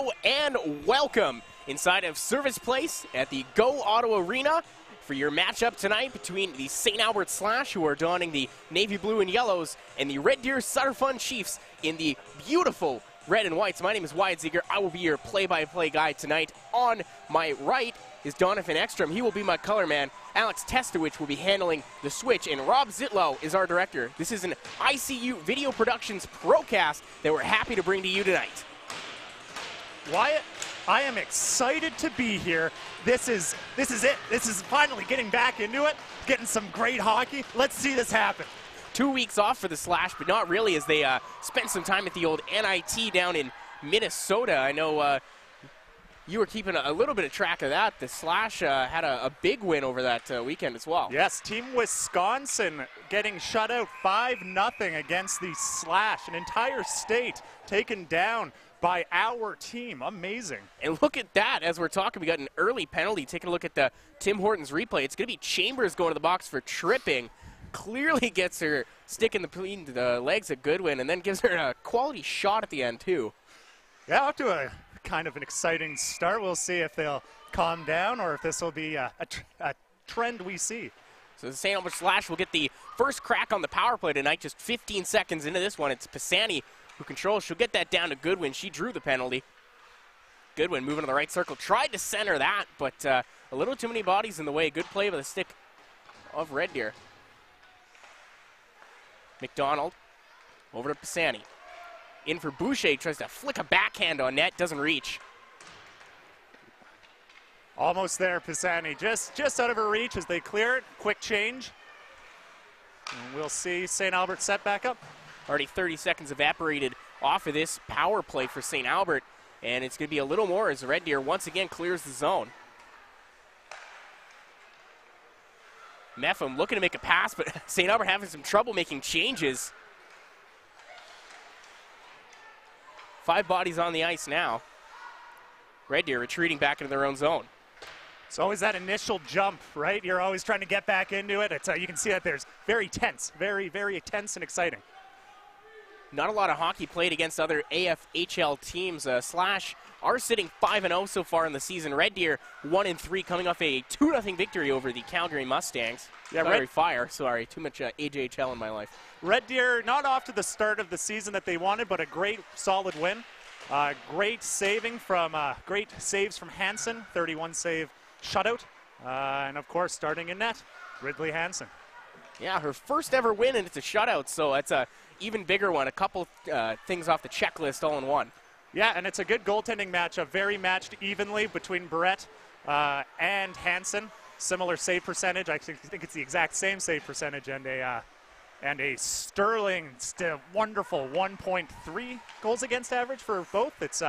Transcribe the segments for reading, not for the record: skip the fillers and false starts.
Hello and welcome inside of Service Place at the Go Auto Arena for your matchup tonight between the St. Albert Slash, who are donning the navy blue and yellows, and the Red Deer Sutter Fun Chiefs in the beautiful red and whites. My name is Wyatt Ziegler. I will be your play-by-play guy tonight. On my right is Donovan Ekstrom. He will be my color man. Alex Testowich will be handling the switch, and Rob Zitlow is our director. This is an ICU Video Productions Procast that we're happy to bring to you tonight. Wyatt, I am excited to be here. This is it. This is finally getting back into it, getting some great hockey. Let's see this happen. 2 weeks off for the Slash, but not really, as they spent some time at the old NIT down in Minnesota. I know you were keeping a little bit of track of that. The Slash had a big win over that weekend as well. Yes, Team Wisconsin getting shut out 5-0 against the Slash. An entire state taken down by our team. Amazing. And look at that. As we're talking, we got an early penalty. Taking a look at the Tim Hortons replay. It's going to be Chambers going to the box for tripping. Clearly gets her stick in between the legs of Goodwin, and then gives her a quality shot at the end, too. Yeah, up to a kind of an exciting start. We'll see if they'll calm down or if this will be a trend we see. So the St. Albert Slash will get the first crack on the power play tonight. Just 15 seconds into this one, it's Pisani who controls. She'll get that down to Goodwin. She drew the penalty. Goodwin moving to the right circle. Tried to center that, but a little too many bodies in the way. Good play with the stick of Red Deer. McDonald over to Pisani. In for Boucher. Tries to flick a backhand on net. Doesn't reach. Almost there, Pisani. Just out of her reach as they clear it. Quick change. And we'll see St. Albert set back up. Already 30 seconds evaporated off of this power play for St. Albert, and it's going to be a little more as Red Deer once again clears the zone. Mepham looking to make a pass, but St. Albert having some trouble making changes. 5 bodies on the ice now. Red Deer retreating back into their own zone. It's always that initial jump, right? You're always trying to get back into it. It's, you can see that there's very tense, very, very tense and exciting. Not a lot of hockey played against other AFHL teams. Slash are sitting 5-0 so far in the season. Red Deer 1-3, coming off a 2-0 victory over the Calgary Mustangs. Yeah, Calgary Fire. Sorry, too much AJHL in my life. Red Deer not off to the start of the season that they wanted, but a great, solid win. Great saves from Hansen, 31 save shutout, and of course starting in net, Ridley Hansen. Yeah, her first ever win, and it's a shutout, so it's a even bigger one. A couple things off the checklist all in one. Yeah, and it's a good goaltending matchup, very matched evenly between Barrett and Hansen. Similar save percentage. I think it's the exact same save percentage, and a sterling, wonderful 1.3 goals against average for both. It's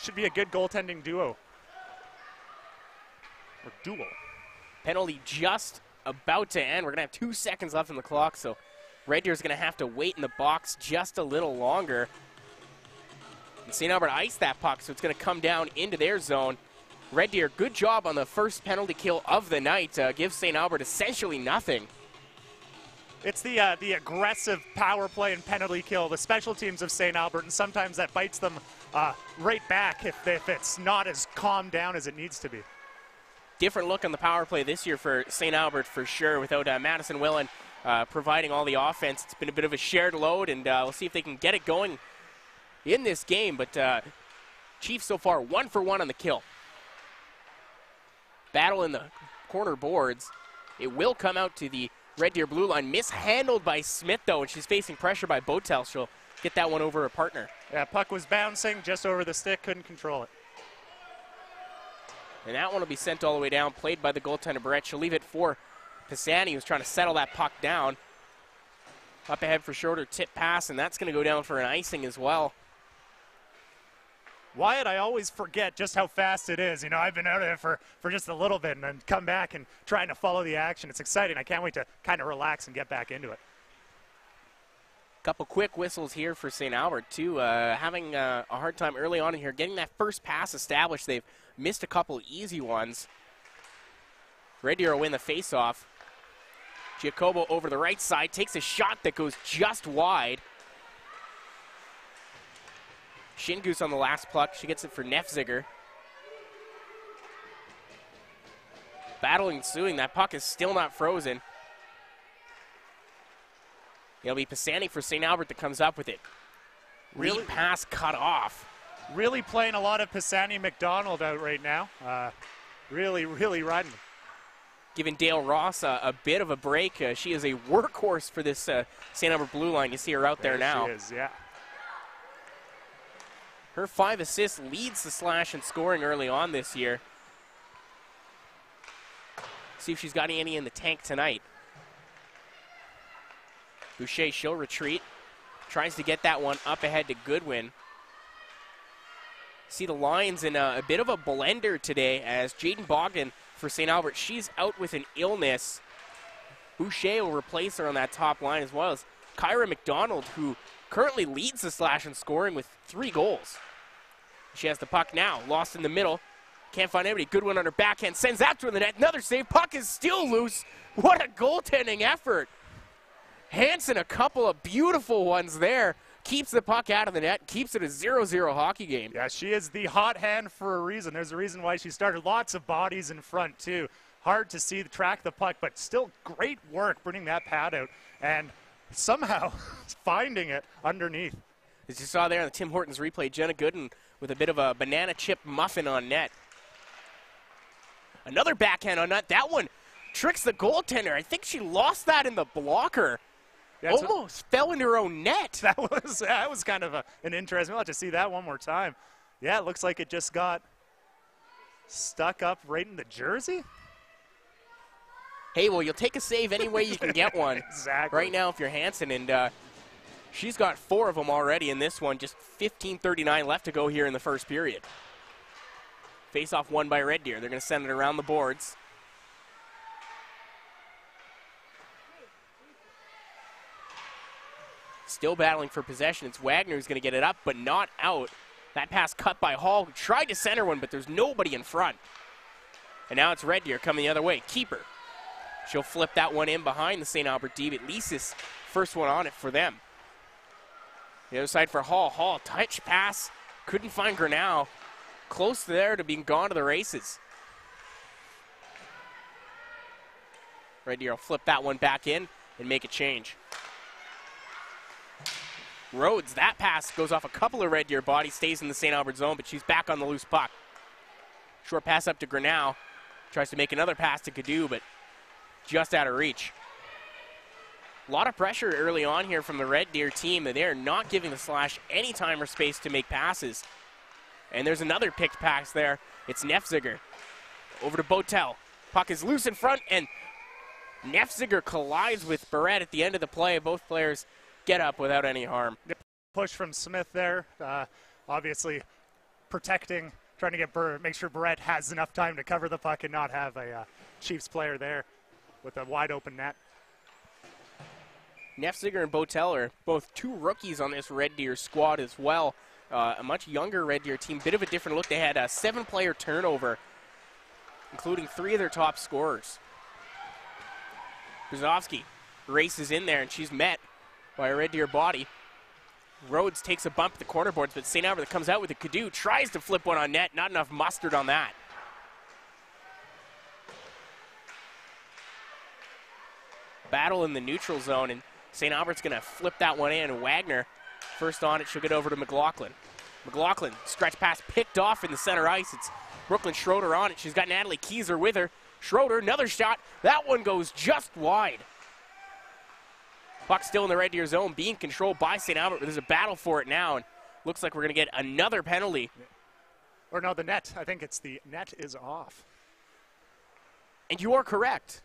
should be a good goaltending duo. Or duel. Penalty just about to end. We're going to have 2 seconds left on the clock, so Red Deer's going to have to wait in the box just a little longer. And St. Albert iced that puck, so it's going to come down into their zone. Red Deer, good job on the first penalty kill of the night. Gives St. Albert essentially nothing. It's the aggressive power play and penalty kill, the special teams of St. Albert, and sometimes that bites them right back if it's not as calmed down as it needs to be. Different look on the power play this year for St. Albert for sure, without Madison Willen providing all the offense. It's been a bit of a shared load, and we'll see if they can get it going in this game. But Chiefs so far 1 for 1 on the kill. Battle in the corner boards. It will come out to the Red Deer blue line. Mishandled by Smith, though, and she's facing pressure by Botel. She'll get that one over her partner. Yeah, puck was bouncing just over the stick, couldn't control it. And that one will be sent all the way down, played by the goaltender Barrett. She'll leave it for Pisani, who's trying to settle that puck down. Up ahead for shorter tip pass, and that's going to go down for an icing as well. Wyatt, I always forget just how fast it is. You know, I've been out of it for just a little bit and then come back and trying to follow the action. It's exciting. I can't wait to kind of relax and get back into it. Couple quick whistles here for St. Albert, too. Having a hard time early on in here getting that first pass established. They've missed a couple easy ones. Red Deer will win the faceoff. Giacobo over the right side takes a shot that goes just wide. Shingoose on the last pluck. She gets it for Nefziger. Battle ensuing. That puck is still not frozen. It'll be Pisani for St. Albert that comes up with it. Really? Lead pass cut off. Really playing a lot of Pisani McDonald out right now. Really riding. Giving Dale Ross a bit of a break. She is a workhorse for this St. Albert blue line. You see her out there now. She is, yeah. Her 5 assists leads the slash in scoring early on this year. See if she's got any in the tank tonight. Boucher, she'll retreat. Tries to get that one up ahead to Goodwin. See the Lions in a bit of a blender today as Jaden Bogdan for St. Albert. She's out with an illness. Boucher will replace her on that top line, as well as Kyra McDonald, who currently leads the slash in scoring with 3 goals. She has the puck now, lost in the middle. Can't find anybody. Goodwin on her backhand, sends that to the net. Another save. Puck is still loose. What a goaltending effort. Hansen, a couple of beautiful ones there. Keeps the puck out of the net, keeps it a 0-0 hockey game. Yeah, she is the hot hand for a reason. There's a reason why she started. Lots of bodies in front, too. Hard to see, track the puck, but still great work bringing that pad out and somehow finding it underneath. As you saw there on the Tim Hortons replay, Jenna Gooden with a bit of a banana chip muffin on net. Another backhand on net. That one tricks the goaltender. I think she lost that in the blocker. Yeah, almost fell into her own net. That was kind of an interesting. We'll have to see that one more time. Yeah, it looks like it just got stuck up right in the jersey. Hey, well, you'll take a save any way you can get one. Exactly. Right now, if you're Hansen, and she's got 4 of them already in this one. Just 15:39 left to go here in the first period. Face-off won by Red Deer. They're going to send it around the boards. Still battling for possession. It's Wagner who's going to get it up, but not out. That pass cut by Hall, who tried to center one, but there's nobody in front. And now it's Red Deer coming the other way. Keeper. She'll flip that one in behind the St. Albert D, but Lisa's first one on it for them. The other side for Hall. Hall, touch pass. Couldn't find Grinnell. Close there to being gone to the races. Red Deer will flip that one back in and make a change. Rhodes, that pass goes off a couple of Red Deer bodies, stays in the St. Albert zone, but she's back on the loose puck. Short pass up to Grinnell. Tries to make another pass to Cadu, but just out of reach. A lot of pressure early on here from the Red Deer team. They're not giving the slash any time or space to make passes. And there's another picked pass there. It's Nefziger. Over to Botel. Puck is loose in front, and Nefziger collides with Barrett at the end of the play. Both players get up without any harm. Push from Smith there. Obviously protecting, trying to get make sure Barrett has enough time to cover the puck and not have a Chiefs player there with a wide open net. Nefziger and Botel are both 2 rookies on this Red Deer squad as well. A much younger Red Deer team, bit of a different look. They had a 7-player turnover, including 3 of their top scorers. Brzezowski races in there, and she's met by a Red Deer body. Rhodes takes a bump at the corner boards, but St. Albert comes out with a Cadu, tries to flip one on net. Not enough mustard on that. Battle in the neutral zone, and St. Albert's going to flip that one in. Wagner, first on it, she'll get over to McLaughlin. McLaughlin, stretch pass picked off in the center ice. It's Brooklyn Schroeder on it. She's got Natalie Kieser with her. Schroeder, another shot. That one goes just wide. Puck still in the Red Deer zone, being controlled by St. Albert. There's a battle for it now, and looks like we're going to get another penalty. Or no, the net. I think it's the net is off. And you are correct.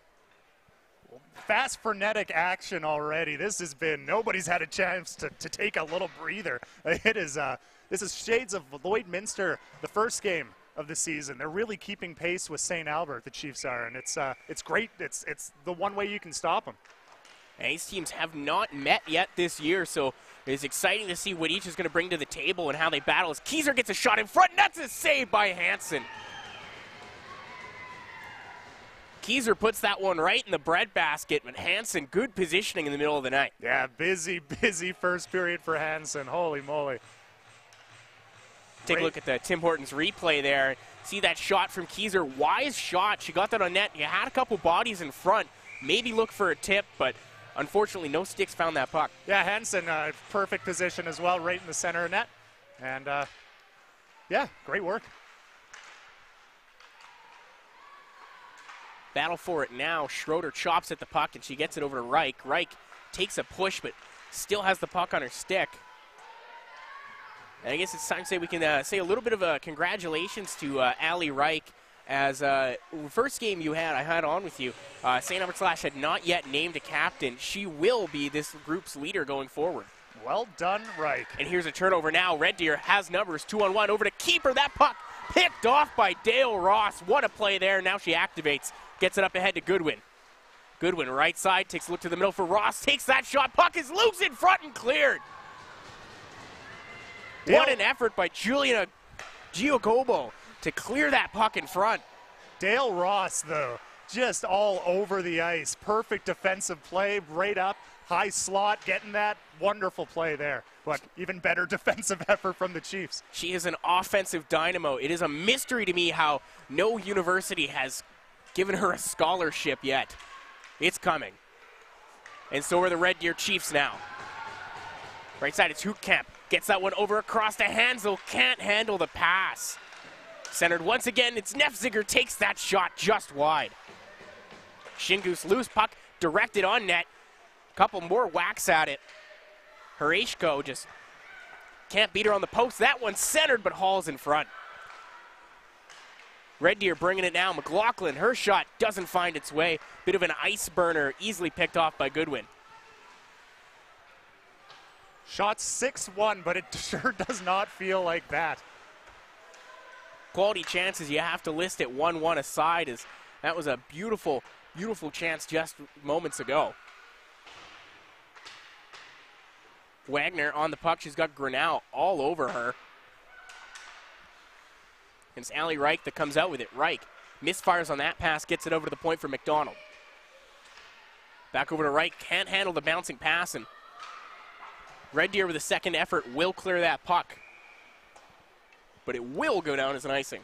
Fast frenetic action already. This has been, nobody's had a chance to take a little breather. It is, this is shades of Lloydminster, the first game of the season. They're really keeping pace with St. Albert, the Chiefs are, and it's great. It's the one way you can stop them. And these teams have not met yet this year, so it's exciting to see what each is going to bring to the table and how they battle. As Kieser gets a shot in front, and that's a save by Hansen. Kieser puts that one right in the breadbasket, but Hansen, good positioning in the middle of the night. Yeah, busy first period for Hansen. Holy moly. Take a look at the Tim Hortons replay there. See that shot from Keyser. Wise shot. She got that on net. You had a couple bodies in front. Maybe look for a tip, but unfortunately no sticks found that puck. Yeah, Hansen, perfect position as well, right in the center of net. And, yeah, great work. Battle for it now. Schroeder chops at the puck, and she gets it over to Reich. Reich takes a push, but still has the puck on her stick. And I guess it's time to say we can say a little bit of a congratulations to Allie Reich, as first game I had on with you, St. Albert Slash had not yet named a captain. She will be this group's leader going forward. Well done, Reich. And here's a turnover now. Red Deer has numbers, 2-on-1 over to keeper. That puck picked off by Dale Ross. What a play there. Now she activates, gets it up ahead to Goodwin. Goodwin right side, takes a look to the middle for Ross, takes that shot. Puck is loose in front and cleared. What an effort by Julia Giacobo to clear that puck in front. Dale Ross, though, just all over the ice. Perfect defensive play, right up, high slot, getting that. Wonderful play there. But even better defensive effort from the Chiefs. She is an offensive dynamo. It is a mystery to me how no university has given her a scholarship yet. It's coming. And so are the Red Deer Chiefs now. Right side, it's Hootkamp. Gets that one over across to Hansel. Can't handle the pass. Centered once again. It's Nefziger. Takes that shot just wide. Shingus loose puck. Directed on net. Couple more whacks at it. Horashko just can't beat her on the post. That one's centered, but Hall's in front. Red Deer bringing it now. McLaughlin, her shot doesn't find its way. Bit of an ice burner. Easily picked off by Goodwin. Shot 6-1, but it sure does not feel like that. Quality chances you have to list at 1-1 aside, as that was a beautiful, beautiful chance just moments ago. Wagner on the puck. She's got Grinnell all over her. And it's Allie Reich that comes out with it. Reich misfires on that pass, gets it over to the point for McDonald. Back over to Reich, can't handle the bouncing pass, and Red Deer with a second effort will clear that puck. But it will go down as an icing.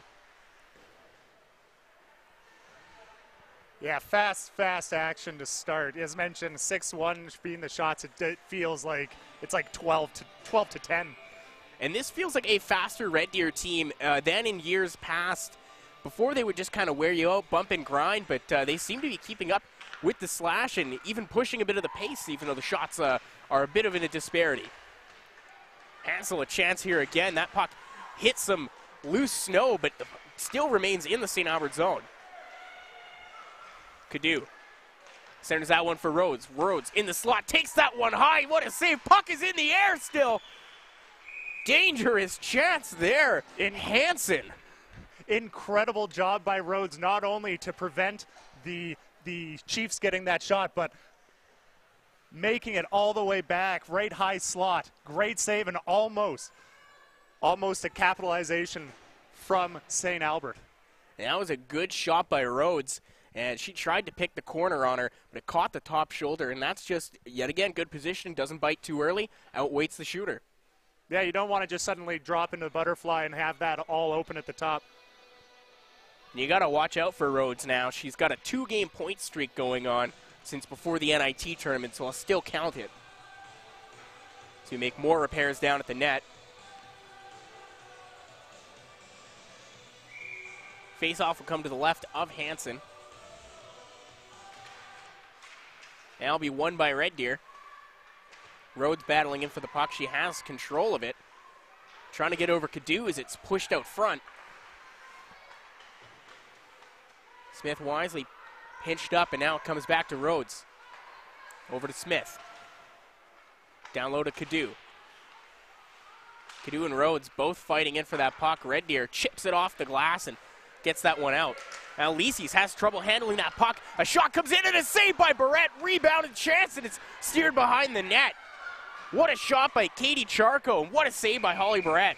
Yeah, fast action to start. As mentioned, 6-1 being the shots, it feels like it's like 12 to 10. And this feels like a faster Red Deer team than in years past. Before they would just kind of wear you out, bump and grind, but they seem to be keeping up with the slash and even pushing a bit of the pace, even though the shots are a bit of a disparity. Hansel a chance here again. That puck hits some loose snow, but still remains in the St. Albert zone. Cadu centers that one for Rhodes. Rhodes in the slot, takes that one high. What a save. Puck is in the air still. Dangerous chance there in Hansen. Incredible job by Rhodes, not only to prevent the Chiefs getting that shot, but making it all the way back, right high slot. Great save and almost a capitalization from St. Albert. And that was a good shot by Rhodes, and she tried to pick the corner on her, but it caught the top shoulder, and that's just, yet again, good positioning. Doesn't bite too early, outweights the shooter. Yeah, you don't want to just suddenly drop into the butterfly and have that all open at the top. You got to watch out for Rhodes now. She's got a 2-game point streak going on since before the NIT tournament, so I'll still count it. To make more repairs down at the net. Face-off will come to the left of Hansen. And it'll be won by Red Deer. Rhodes battling in for the puck. She has control of it. Trying to get over Cadu as it's pushed out front. Smith wisely pinched up, and now it comes back to Rhodes. Over to Smith. Down low to Cadu. Cadu and Rhodes both fighting in for that puck. Red Deer chips it off the glass and gets that one out. Now Lises has trouble handling that puck. A shot comes in and a save by Barrett. Rebounded chance, and it's steered behind the net. What a shot by Katie Charco, and what a save by Holly Barrett.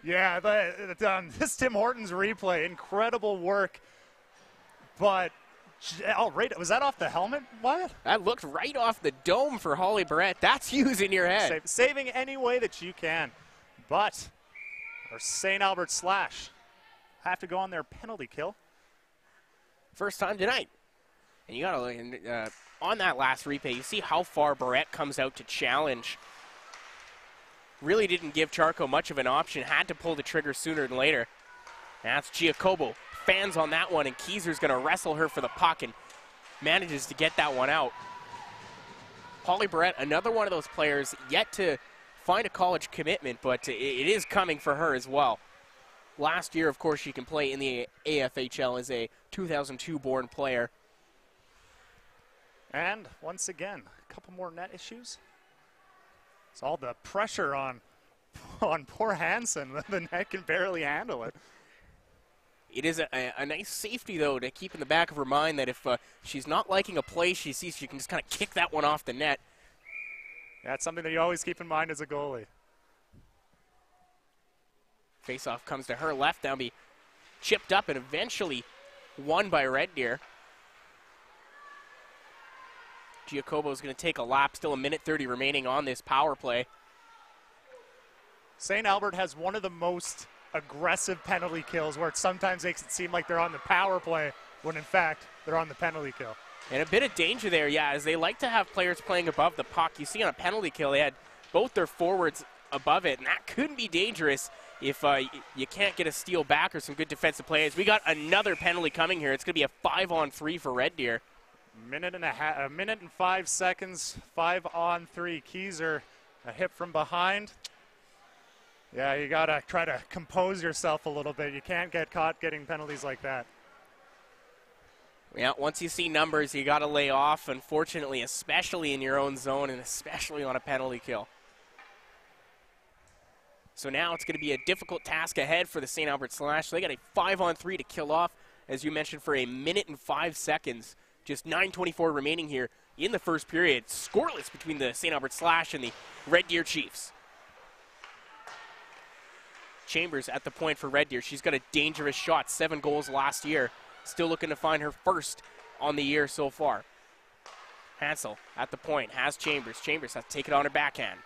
Yeah, this Tim Hortons replay, incredible work, but Oh, right. Was that off the helmet? What? That looked right off the dome for Holly Barrett. That's using your head. Saving any way that you can. But our St. Albert Slash have to go on their penalty kill. First time tonight. And you got to, on that last replay, you see how far Barrett comes out to challenge. Really didn't give Charco much of an option. Had to pull the trigger sooner than later. That's Giacobo. Fans on that one, and Keyser's going to wrestle her for the puck and manages to get that one out. Holly Barrett, another one of those players yet to find a college commitment, but it is coming for her as well. Last year, of course, she can play in the AFHL as a 2002 born player. And once again, a couple more net issues. It's all the pressure on poor Hansen. The net can barely handle it. It is a nice safety, though, to keep in the back of her mind that if she's not liking a play she sees, she can just kind of kick that one off the net. That's something that you always keep in mind as a goalie. Faceoff comes to her left, now be chipped up and eventually won by Red Deer. Giacobo's going to take a lap, still a minute 30 remaining on this power play. St. Albert has one of the most aggressive penalty kills where it sometimes makes it seem like they're on the power play when in fact they're on the penalty kill. And a bit of danger there, yeah, as they like to have players playing above the puck. You see on a penalty kill they had both their forwards above it, and that could be dangerous if you can't get a steal back or some good defensive plays. We got another penalty coming here. It's going to be a 5-on-3 for Red Deer. A minute and 5 seconds, 5-on-3. Keyser, a hit from behind. Yeah, you got to try to compose yourself a little bit. You can't get caught getting penalties like that. Yeah, once you see numbers, you got to lay off, unfortunately, especially in your own zone and especially on a penalty kill. So now it's going to be a difficult task ahead for the St. Albert Slash. They got a 5-on-3 to kill off, as you mentioned, for a minute and 5 seconds. Just 9:24 remaining here in the first period. Scoreless between the St. Albert Slash and the Red Deer Chiefs. Chambers at the point for Red Deer. She's got a dangerous shot, 7 goals last year. Still looking to find her first on the year so far. Hansel at the point, has Chambers. Chambers has to take it on her backhand.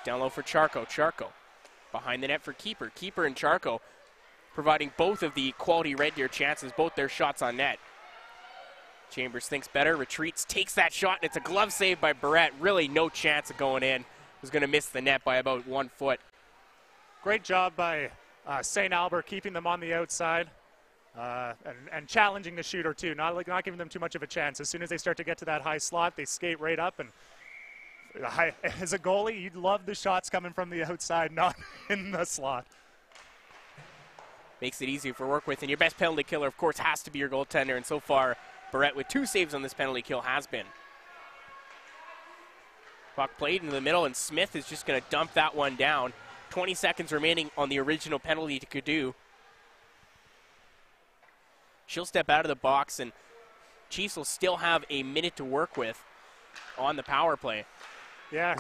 Down low for Charco. Charco behind the net for Keeper. Keeper and Charco providing both of the quality Red Deer chances, both their shots on net. Chambers thinks better, retreats, takes that shot, and it's a glove save by Barrett. Really no chance of going in. Was going to miss the net by about 1 foot. Great job by St. Albert keeping them on the outside and challenging the shooter too, not giving them too much of a chance. As soon as they start to get to that high slot, they skate right up. And as a goalie, you'd love the shots coming from the outside, not in the slot. Makes it easier for work with. And your best penalty killer, of course, has to be your goaltender. And so far, Barrett with 2 saves on this penalty kill has been. Puck played into the middle, and Smith is just going to dump that one down. 20 seconds remaining on the original penalty to Cadu. She'll step out of the box, and Chiefs will still have a minute to work with on the power play. Yeah,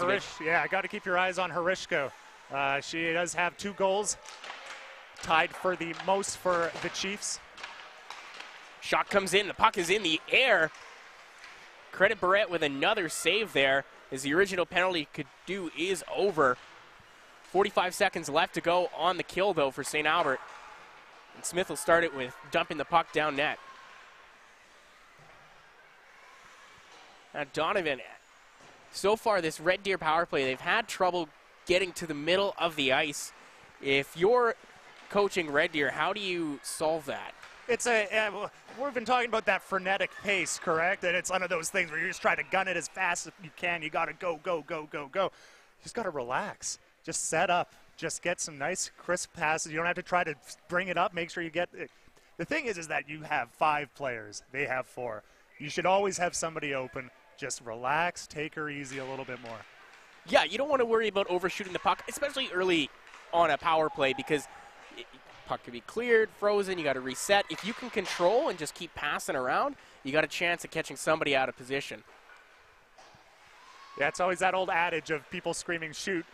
got to keep your eyes on Harishko. She does have 2 goals, tied for the most for the Chiefs. Shot comes in, the puck is in the air. Credit Barrett with another save there, as the original penalty could do is over. 45 seconds left to go on the kill, though, for St. Albert. And Smith will start it with dumping the puck down net. Now Donovan, so far this Red Deer power play, they've had trouble getting to the middle of the ice. If you're coaching Red Deer, how do you solve that? It's we've been talking about that frenetic pace, correct? And it's one of those things where you just try to gun it as fast as you can. You got to go, go, go, go, go. You just got to relax. Just set up. Just get some nice, crisp passes. You don't have to try to bring it up. Make sure you get it. The thing is that you have 5 players. They have 4. You should always have somebody open. Just relax. Take her easy a little bit more. Yeah, you don't want to worry about overshooting the puck, especially early on a power play, because puck could be cleared, frozen, you got to reset. If you can control and just keep passing around, you got a chance of catching somebody out of position. Yeah, it's always that old adage of people screaming shoot,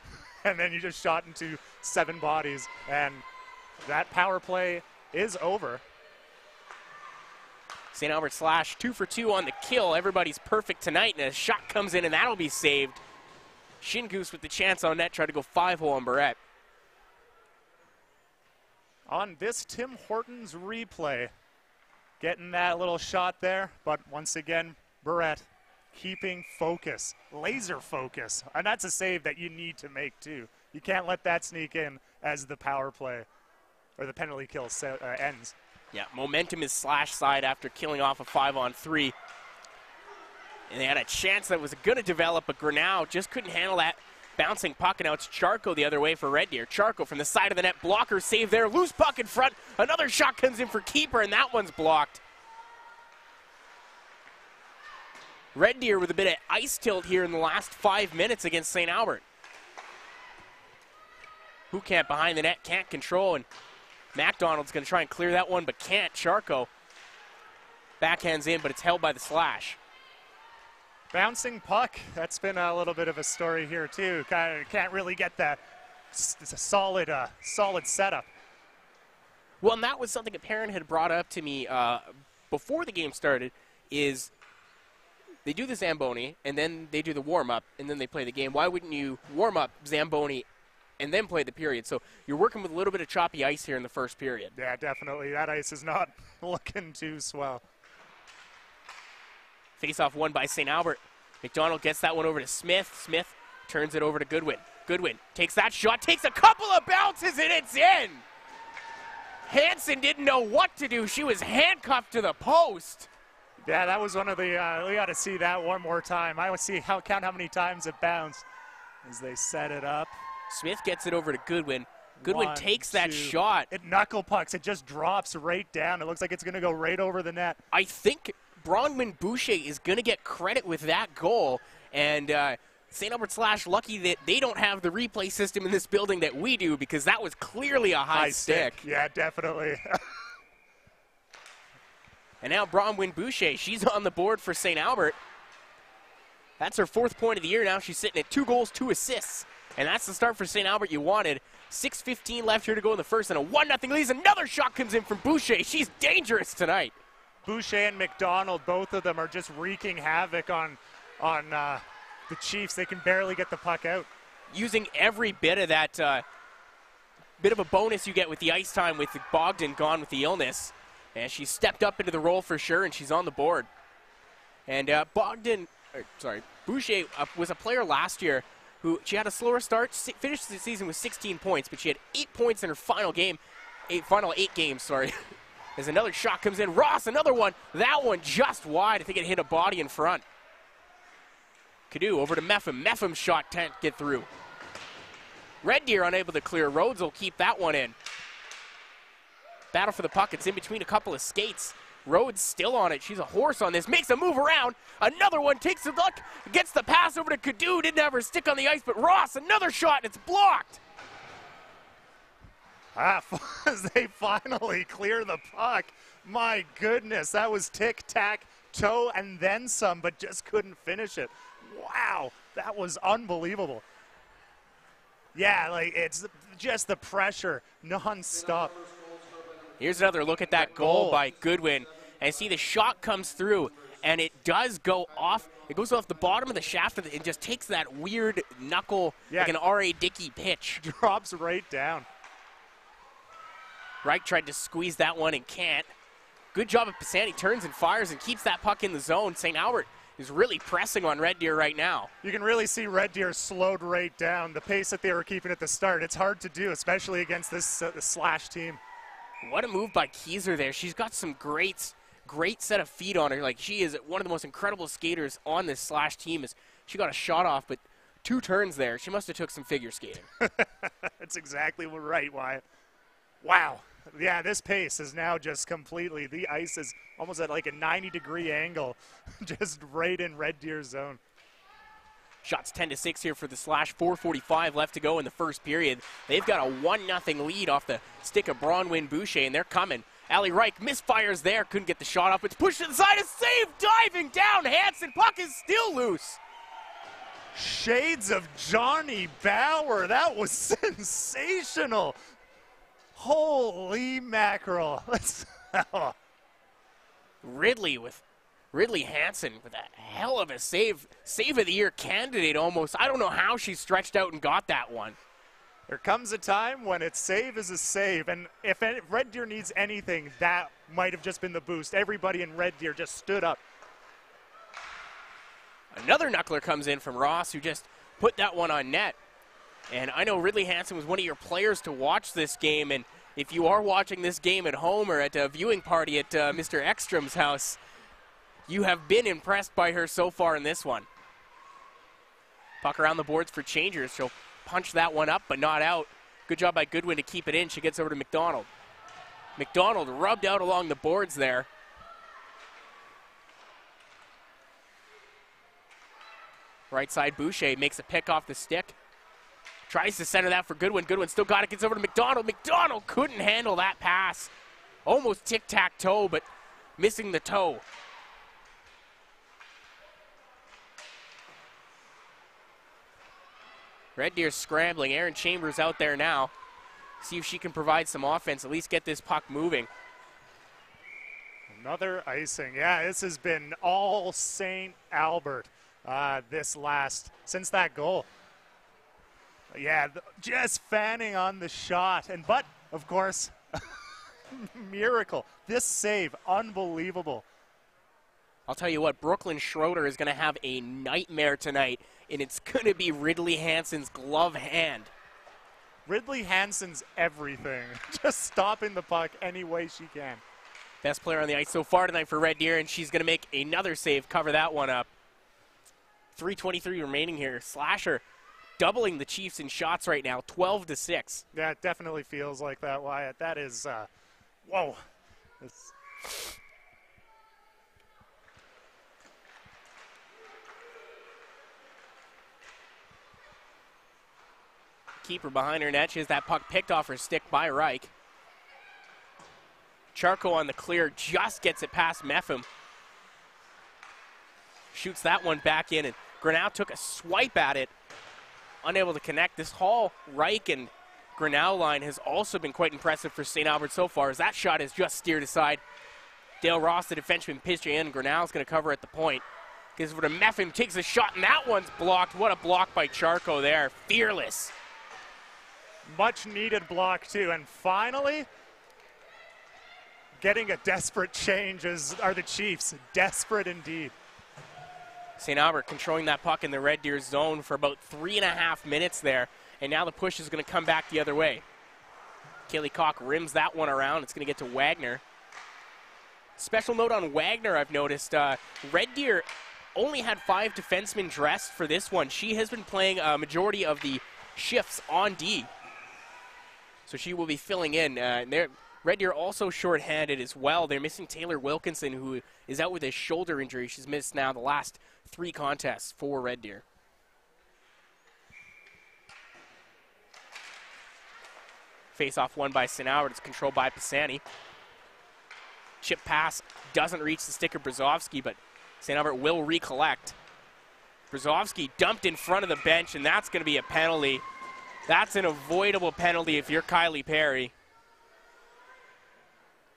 and then you just shot into 7 bodies, and that power play is over. St. Albert Slash 2 for 2 on the kill. Everybody's perfect tonight, and a shot comes in, and that'll be saved. Shingoose with the chance on net, tried to go 5-hole on Barrett. On this Tim Hortons replay, getting that little shot there, but once again, Barrett keeping focus, laser focus, and that's a save that you need to make too. You can't let that sneak in as the power play or the penalty kill ends. Yeah, momentum is Slash side after killing off a 5-on-3. And they had a chance that was going to develop, but Grinnell just couldn't handle that bouncing puck, and now it's Charco the other way for Red Deer. Charco from the side of the net, blocker save there, loose puck in front. Another shot comes in for keeper, and that one's blocked. Red Deer with a bit of ice tilt here in the last 5 minutes against St. Albert. Houkamp behind the net, can't control, and MacDonald's going to try and clear that one, but can't. Charco backhands in, but it's held by the Slash. Bouncing puck, that's been a little bit of a story here too. Can't really get that. It's a solid setup. Well, and that was something a parent had brought up to me before the game started, is they do the Zamboni, and then they do the warm-up, and then they play the game. Why wouldn't you warm up Zamboni and then play the period? So you're working with a little bit of choppy ice here in the first period. Yeah, definitely. That ice is not looking too swell. Face-off won by St. Albert. McDonald gets that one over to Smith. Smith turns it over to Goodwin. Goodwin takes that shot, takes a couple of bounces, and it's in. Hansen didn't know what to do. She was handcuffed to the post. Yeah, that was one of the, we got to see that one more time. I would count how many times it bounced as they set it up. Smith gets it over to Goodwin. Goodwin takes that shot. It knuckle pucks. It just drops right down. It looks like it's going to go right over the net. I think Bronwyn Boucher is going to get credit with that goal. And St. Albert Slash lucky that they don't have the replay system in this building that we do, because that was clearly a high stick. Yeah, definitely. And now Bronwyn Boucher, she's on the board for St. Albert. That's her 4th point of the year now. She's sitting at 2 goals, 2 assists. And that's the start for St. Albert you wanted. 6:15 left here to go in the first, and a 1-0 lead. Another shot comes in from Boucher. She's dangerous tonight. Boucher and McDonald, both of them are just wreaking havoc on the Chiefs. They can barely get the puck out. Using every bit of that bit of a bonus you get with the ice time with Bogdan gone with the illness. And she stepped up into the role for sure, and she's on the board. And Boucher was a player last year who she had a slower start, finished the season with 16 points, but she had 8 points in her final 8 games, As another shot comes in. Ross, another one. That one just wide. I think it hit a body in front. Cadu over to Meffam. Meffam's shot can't get through. Red Deer unable to clear. Rhodes will keep that one in. Battle for the puck. It's in between a couple of skates. Rhodes still on it. She's a horse on this. Makes a move around. Another one takes a look. Gets the pass over to Cadu. Didn't have her stick on the ice, but Ross, another shot. It's blocked. As they finally clear the puck. My goodness, that was tic-tac-toe and then some, but just couldn't finish it. Wow, that was unbelievable. Yeah, like it's just the pressure non-stop. Here's another look at that goal by Goodwin. And see the shot comes through, and it does go off. It goes off the bottom of the shaft and just takes that weird knuckle, like an R.A. Dickey pitch. Drops right down. Reich tried to squeeze that one and can't. Good job of Pisani. Turns and fires and keeps that puck in the zone. St. Albert is really pressing on Red Deer right now. You can really see Red Deer slowed right down. The pace that they were keeping at the start, it's hard to do, especially against this Slash team. What a move by Kieser there. She's got some great set of feet on her. Like, she is one of the most incredible skaters on this Slash team. She got a shot off, but 2 turns there. She must have took some figure skating. That's exactly right, Wyatt. Wow. Yeah, this pace is now just completely, the ice is almost at like a 90-degree angle, just right in Red Deer's zone. Shots 10-6 here for the Slash. 4:45 left to go in the first period. They've got a 1-0 lead off the stick of Bronwyn Boucher, and they're coming. Ali Reich misfires there, couldn't get the shot off. It's pushed to the side, a save, diving down. Hansen, puck is still loose. Shades of Johnny Bauer. That was sensational. Holy mackerel. Ridley Hansen with a hell of a save of the year candidate almost. I don't know how she stretched out and got that one. There comes a time when its save is a save, and if Red Deer needs anything, that might have just been the boost. Everybody in Red Deer just stood up. Another knuckler comes in from Ross, who just put that one on net. And I know Ridley Hansen was one of your players to watch this game, and if you are watching this game at home or at a viewing party at Mr. Ekstrom's house, you have been impressed by her so far in this one. Puck around the boards for changers. She'll punch that one up, but not out. Good job by Goodwin to keep it in. She gets over to McDonald. McDonald rubbed out along the boards there. Right side, Boucher makes a pick off the stick. Tries to center that for Goodwin. Goodwin still got it. Gets over to McDonald. McDonald couldn't handle that pass. Almost tic-tac-toe, but missing the toe. Red Deer scrambling. Aaron Chambers out there now. See if she can provide some offense, at least get this puck moving. Another icing. Yeah, this has been all St. Albert since that goal. Yeah, just fanning on the shot. But, of course, miracle. This save, unbelievable. I'll tell you what, Brooklyn Schroeder is going to have a nightmare tonight, and it's going to be Ridley Hansen's glove hand. Ridley Hansen's everything. Just stopping the puck any way she can. Best player on the ice so far tonight for Red Deer, and she's going to make another save, cover that one up. 3:23 remaining here. Slasher doubling the Chiefs in shots right now, 12-6. Yeah, it definitely feels like that, Wyatt. That is, whoa. Keeper behind her net. She has that puck picked off her stick by Reich. Charco on the clear, just gets it past Meffem. Shoots that one back in, and Grinnell took a swipe at it. Unable to connect. This Hall, Reich, and Grinnell line has also been quite impressive for St. Albert so far, as that shot is just steered aside. Dale Ross, the defenseman, pitched in, and Grinnell's going to cover at the point. Gives over to Meffem, takes a shot, and that one's blocked. What a block by Charco there. Fearless. Much needed block, too. And finally, getting a desperate change are the Chiefs. Desperate indeed. St. Albert controlling that puck in the Red Deer zone for about 3.5 minutes there. And now the push is going to come back the other way. Kaylee Koch rims that one around. It's going to get to Wagner. Special note on Wagner, I've noticed. Red Deer only had 5 defensemen dressed for this one. She has been playing a majority of the shifts on D. So she will be filling in. Red Deer also shorthanded as well. They're missing Taylor Wilkinson, who is out with a shoulder injury. She's missed now the last 3 contests for Red Deer. Face-off won by St. Albert. It's controlled by Pisani. Chip pass doesn't reach the stick of Brzezowski, but St. Albert will recollect. Brzezowski dumped in front of the bench, and that's going to be a penalty. That's an avoidable penalty if you're Kylie Perry.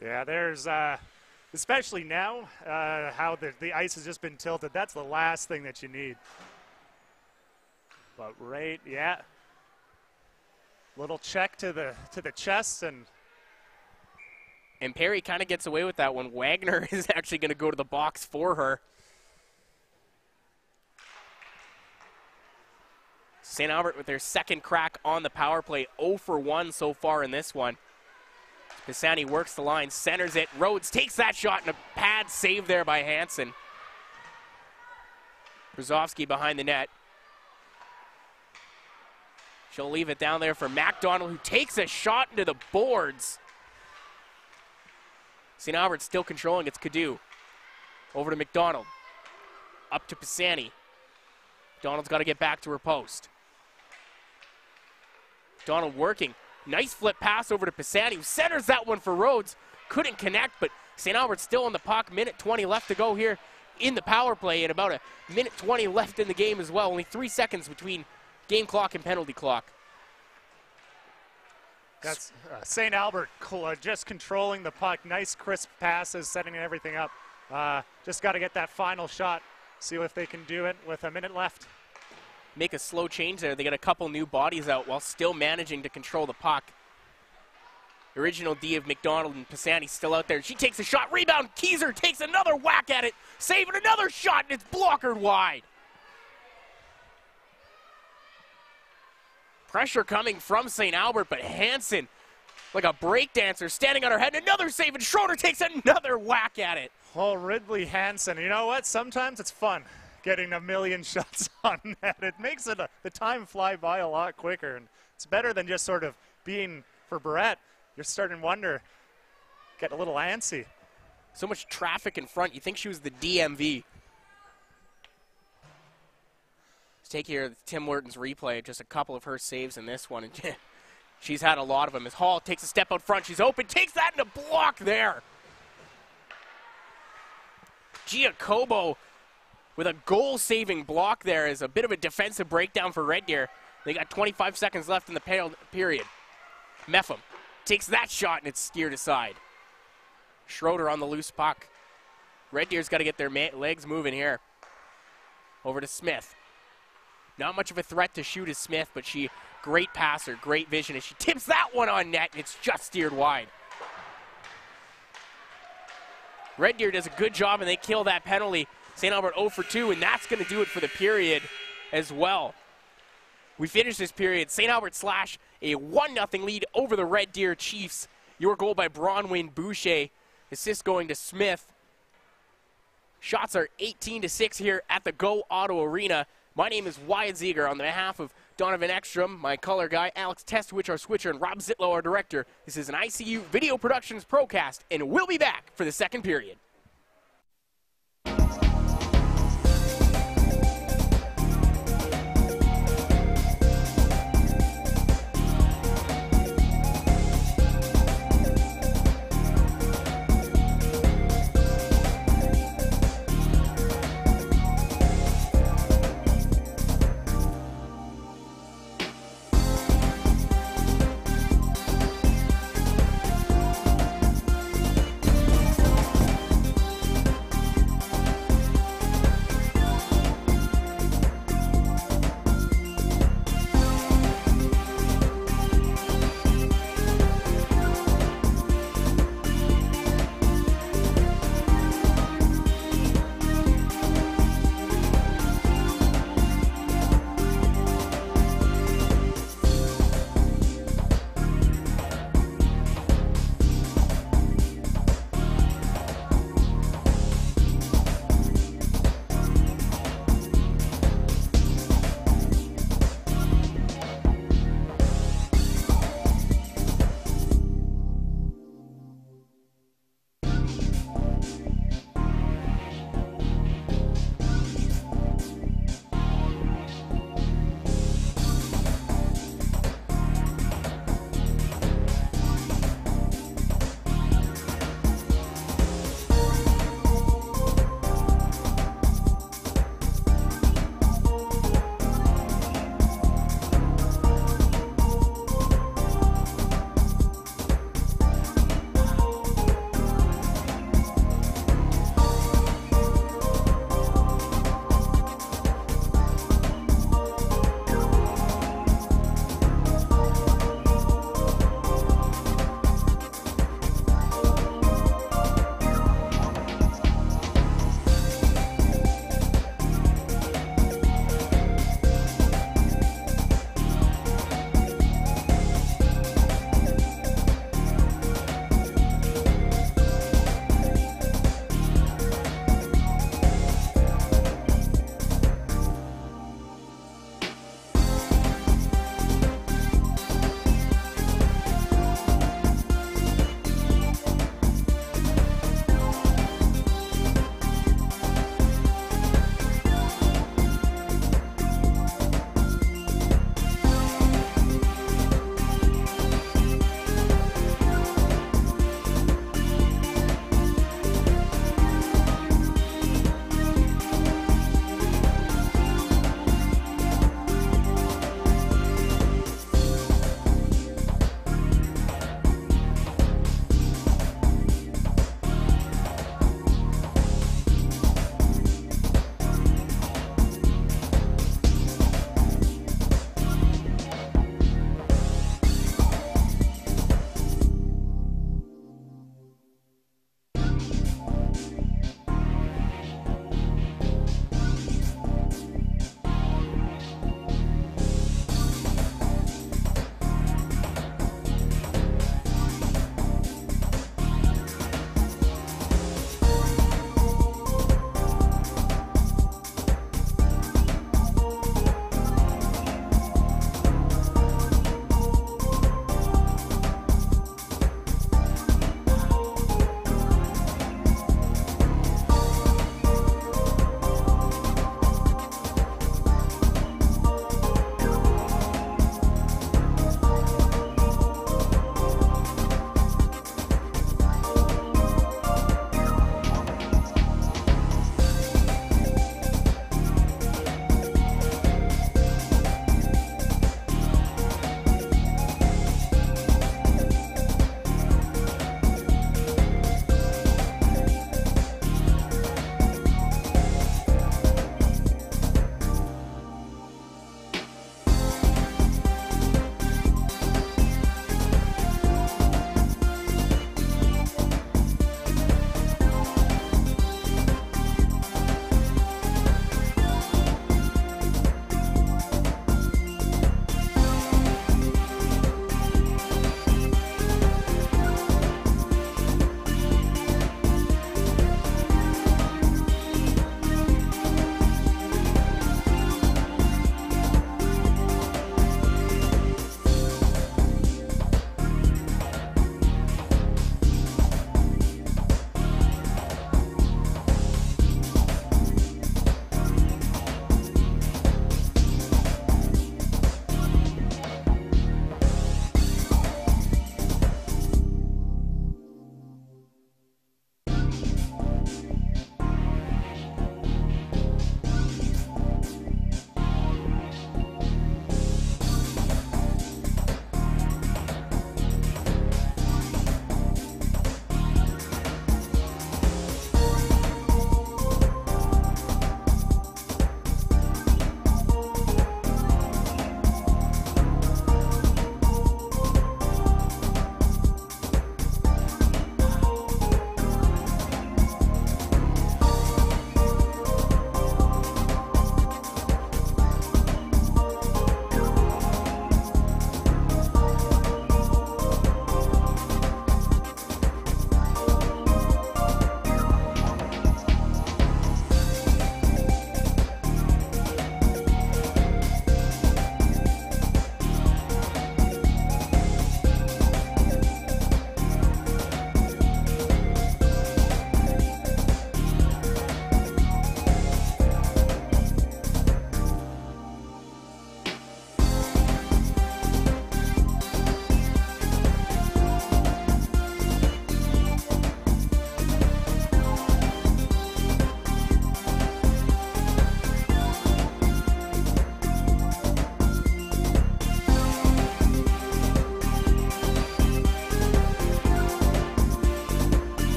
Yeah, there's, especially now, how the ice has just been tilted. That's the last thing that you need. But right, yeah. Little check to the chest, and Perry kind of gets away with that one. Wagner is actually going to go to the box for her. St. Albert with their second crack on the power play, 0 for 1 so far in this one. Pisani works the line, centers it. Rhodes takes that shot, and a pad save there by Hansen. Brzezowski behind the net. She'll leave it down there for MacDonald, who takes a shot into the boards. St. Albert's still controlling. It's Cadu. Over to McDonald. Up to Pisani. McDonald's got to get back to her post. Donald working. Nice flip pass over to Pisani, who centers that one for Rhodes. Couldn't connect, but St. Albert's still on the puck. Minute 20 left to go here in the power play, and about a minute 20 left in the game as well. Only 3 seconds between game clock and penalty clock. That's St. Albert just controlling the puck. Nice crisp passes, setting everything up. Just got to get that final shot. See if they can do it with a minute left. Make a slow change there. They got a couple new bodies out while still managing to control the puck. Original D of McDonald and Pisani still out there. She takes a shot, rebound. Keyser takes another whack at it, saving another shot, and it's blockered wide. Pressure coming from St. Albert, but Hansen, like a breakdancer, standing on her head. Another save, and Schroeder takes another whack at it. Oh, Ridley Hansen. You know what? Sometimes it's fun getting a million shots on net. It makes the time fly by a lot quicker, and it's better than just sort of being for Brett. You're starting to wonder, get a little antsy. So much traffic in front. You think she was the DMV. Let's take here Tim Wharton's replay. Just a couple of her saves in this one. And she's had a lot of them. As Hall takes a step out front. She's open. Takes that in a block there. Giacobo with a goal-saving block there is a bit of a defensive breakdown for Red Deer. They got 25 seconds left in the period. Meffam takes that shot, and it's steered aside. Schroeder on the loose puck. Red Deer's got to get their legs moving here. Over to Smith. Not much of a threat to shoot as Smith, but great passer, great vision, and she tips that one on net, and it's just steered wide. Red Deer does a good job, and they kill that penalty. St. Albert 0 for 2, and that's going to do it for the period as well. We finish this period. St. Albert slash a 1-0 lead over the Red Deer Chiefs. Your goal by Bronwyn Boucher. Assist going to Smith. Shots are 18-6 here at the Go Auto Arena. My name is Wyatt Ziegler. On behalf of Donovan Ekstrom, my color guy, Alex Testwich, our switcher, and Rob Zitlow, our director, this is an ICU Video Productions Procast, and we'll be back for the second period.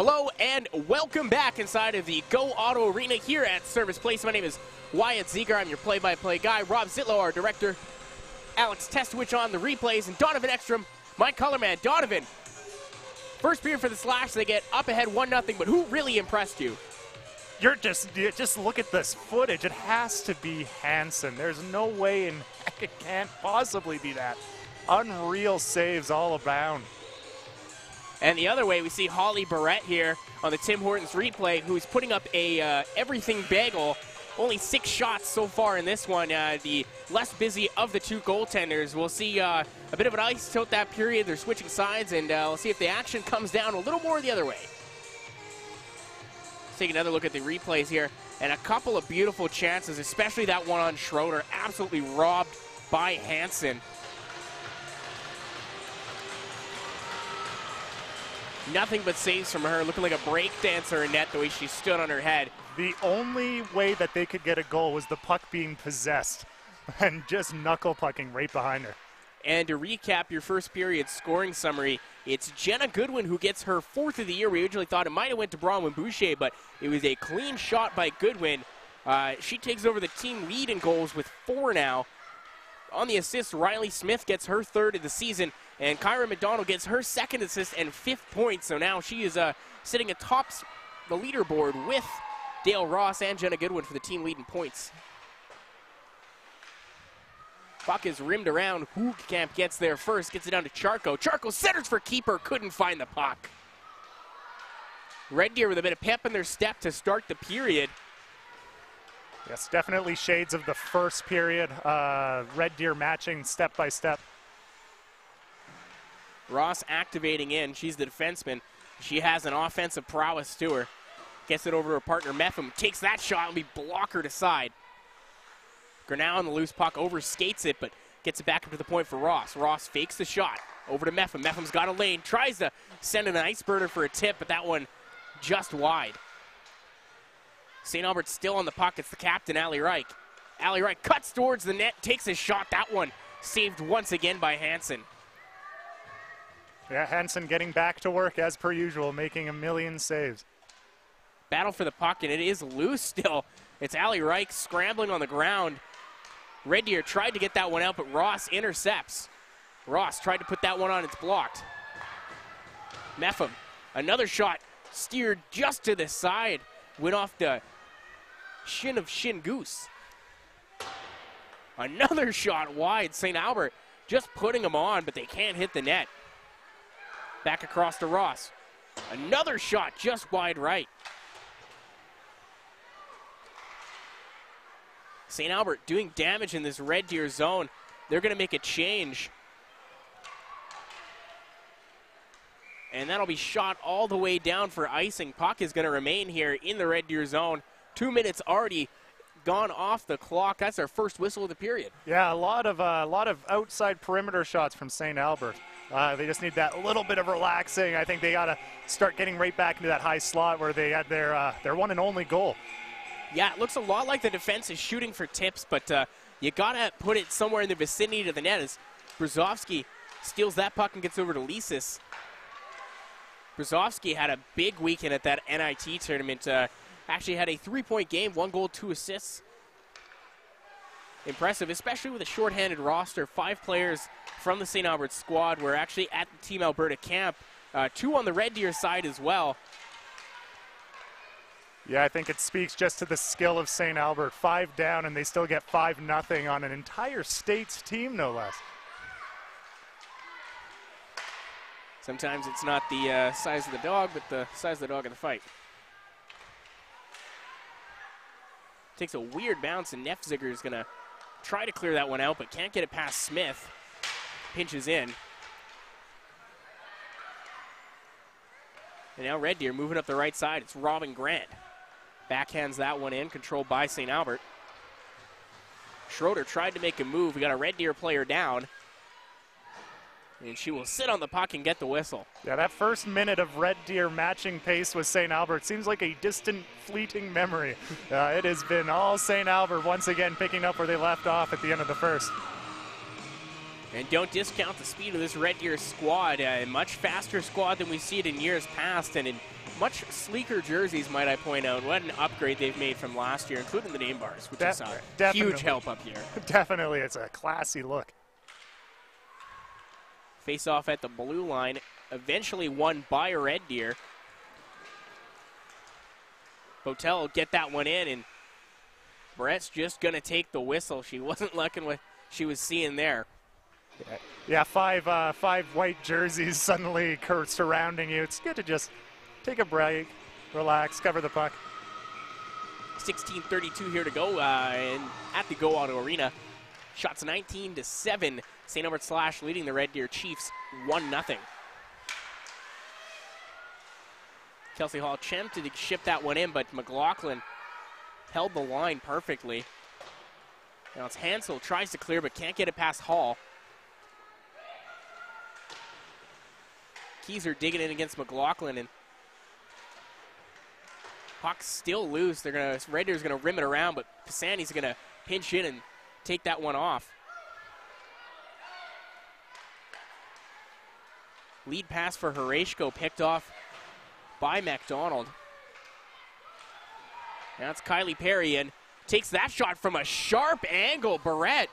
Hello and welcome back inside of the Go Auto Arena here at Servus Place. My name is Wyatt Zeger. I'm your play-by-play guy. Rob Zitlow, our director. Alex Testwich on the replays. And Donovan Ekstrom, my color man. Donovan, first period for the Slash. They get up ahead 1-0, but who really impressed you? You just look at this footage. It has to be Hansen. There's no way in heck it can't possibly be that. Unreal saves all around. And the other way, we see Holly Barrett here on the Tim Hortons replay, who's putting up a everything bagel. Only 6 shots so far in this one. The less busy of the two goaltenders. We'll see a bit of an ice tilt that period. They're switching sides, and we'll see if the action comes down a little more the other way. Let's take another look at the replays here. And a couple of beautiful chances, especially that one on Schroeder. Absolutely robbed by Hansen. Nothing but saves from her, looking like a break dancer in net the way she stood on her head. The only way that they could get a goal was the puck being possessed and just knuckle pucking right behind her. And to recap your first period scoring summary, it's Jenna Goodwin who gets her 4th of the year. We originally thought it might have went to Bronwyn Boucher, but it was a clean shot by Goodwin. She takes over the team lead in goals with 4 now. On the assist, Riley Smith gets her 3rd of the season, and Kyra McDonald gets her 2nd assist and 5th point. So now she is sitting atop the leaderboard with Dale Ross and Jenna Goodwin for the team lead in points. Puck is rimmed around. Hoogkamp gets there first, gets it down to Charco. Charco centers for keeper, couldn't find the puck. Red Deer with a bit of pep in their step to start the period. Yes, definitely shades of the first period. Red Deer matching step by step. Ross activating in. She's the defenseman. She has an offensive prowess to her. Gets it over to her partner, Meffam. Takes that shot and be blockered aside. Grinnell on the loose puck, overskates it, but gets it back up to the point for Ross. Ross fakes the shot. Over to Meffam. Meffam's got a lane. Tries to send an ice burner for a tip, but that one just wide. St. Albert's still on the puck. It's the captain, Ali Reich. Ali Reich cuts towards the net, takes a shot. That one saved once again by Hansen. Yeah, Hansen getting back to work as per usual, making a million saves. Battle for the puck, and it is loose still. It's Ali Reich scrambling on the ground. Red Deer tried to get that one out, but Ross intercepts. Ross tried to put that one on. It's blocked. Meffam, another shot steered just to the side. Went off the shin of Shin Goose. Another shot wide. St. Albert just putting them on, but they can't hit the net. Back across to Ross. Another shot just wide right. St. Albert doing damage in this Red Deer zone. They're going to make a change. And that'll be shot all the way down for icing. Puck is going to remain here in the Red Deer zone. 2 minutes already gone off the clock. That's our first whistle of the period. Yeah, a lot of outside perimeter shots from St. Albert. They just need that little bit of relaxing. I think they got to start getting right back into that high slot where they had their one and only goal. Yeah, it looks a lot like the defense is shooting for tips, but you got to put it somewhere in the vicinity to the net as Brzozowski steals that puck and gets over to Lisis. Brzozowski had a big weekend at that NIT tournament. Actually had a 3-point game, 1 goal, 2 assists. Impressive, especially with a shorthanded roster. 5 players from the St. Albert squad were actually at the Team Alberta camp. 2 on the Red Deer side as well. Yeah, I think it speaks just to the skill of St. Albert. 5 down, and they still get 5-0 on an entire state's team, no less. Sometimes it's not the size of the dog, but the size of the dog in the fight. Takes a weird bounce, and Nefziger is going to try to clear that one out, but can't get it past Smith. Pinches in. And now Red Deer moving up the right side. It's Robin Grant. Backhands that one in, controlled by St. Albert. Schroeder tried to make a move. We got a Red Deer player down. And she will sit on the puck and get the whistle. Yeah, that first minute of Red Deer matching pace with St. Albert seems like a distant, fleeting memory. It has been all St. Albert once again picking up where they left off at the end of the first. And don't discount the speed of this Red Deer squad. A much faster squad than we see it in years past. And in Much sleeker jerseys, might I point out. What an upgrade they've made from last year, including the name bars, which is a huge help up here. Definitely, it's a classy look. Face off at the blue line, eventually won by Red Deer. Botel will get that one in, and Brett's just going to take the whistle. She wasn't liking what she was seeing there. Yeah, five white jerseys suddenly surrounding you. It's good to just take a break, relax, cover the puck. 16:32 here to go and at the Go Auto Arena. Shots 19-7. St. Albert Slash leading the Red Deer Chiefs 1-0. Kelsey Hall attempted to ship that one in, but McLaughlin held the line perfectly. Now it's Hansel, tries to clear but can't get it past Hall. Keyser digging in against McLaughlin, and puck's still loose. Red Deer's gonna rim it around, but Pisani's gonna pinch in and take that one off. Lead pass for Horeshko picked off by McDonald. Now it's Kylie Perry and takes that shot from a sharp angle. Barrett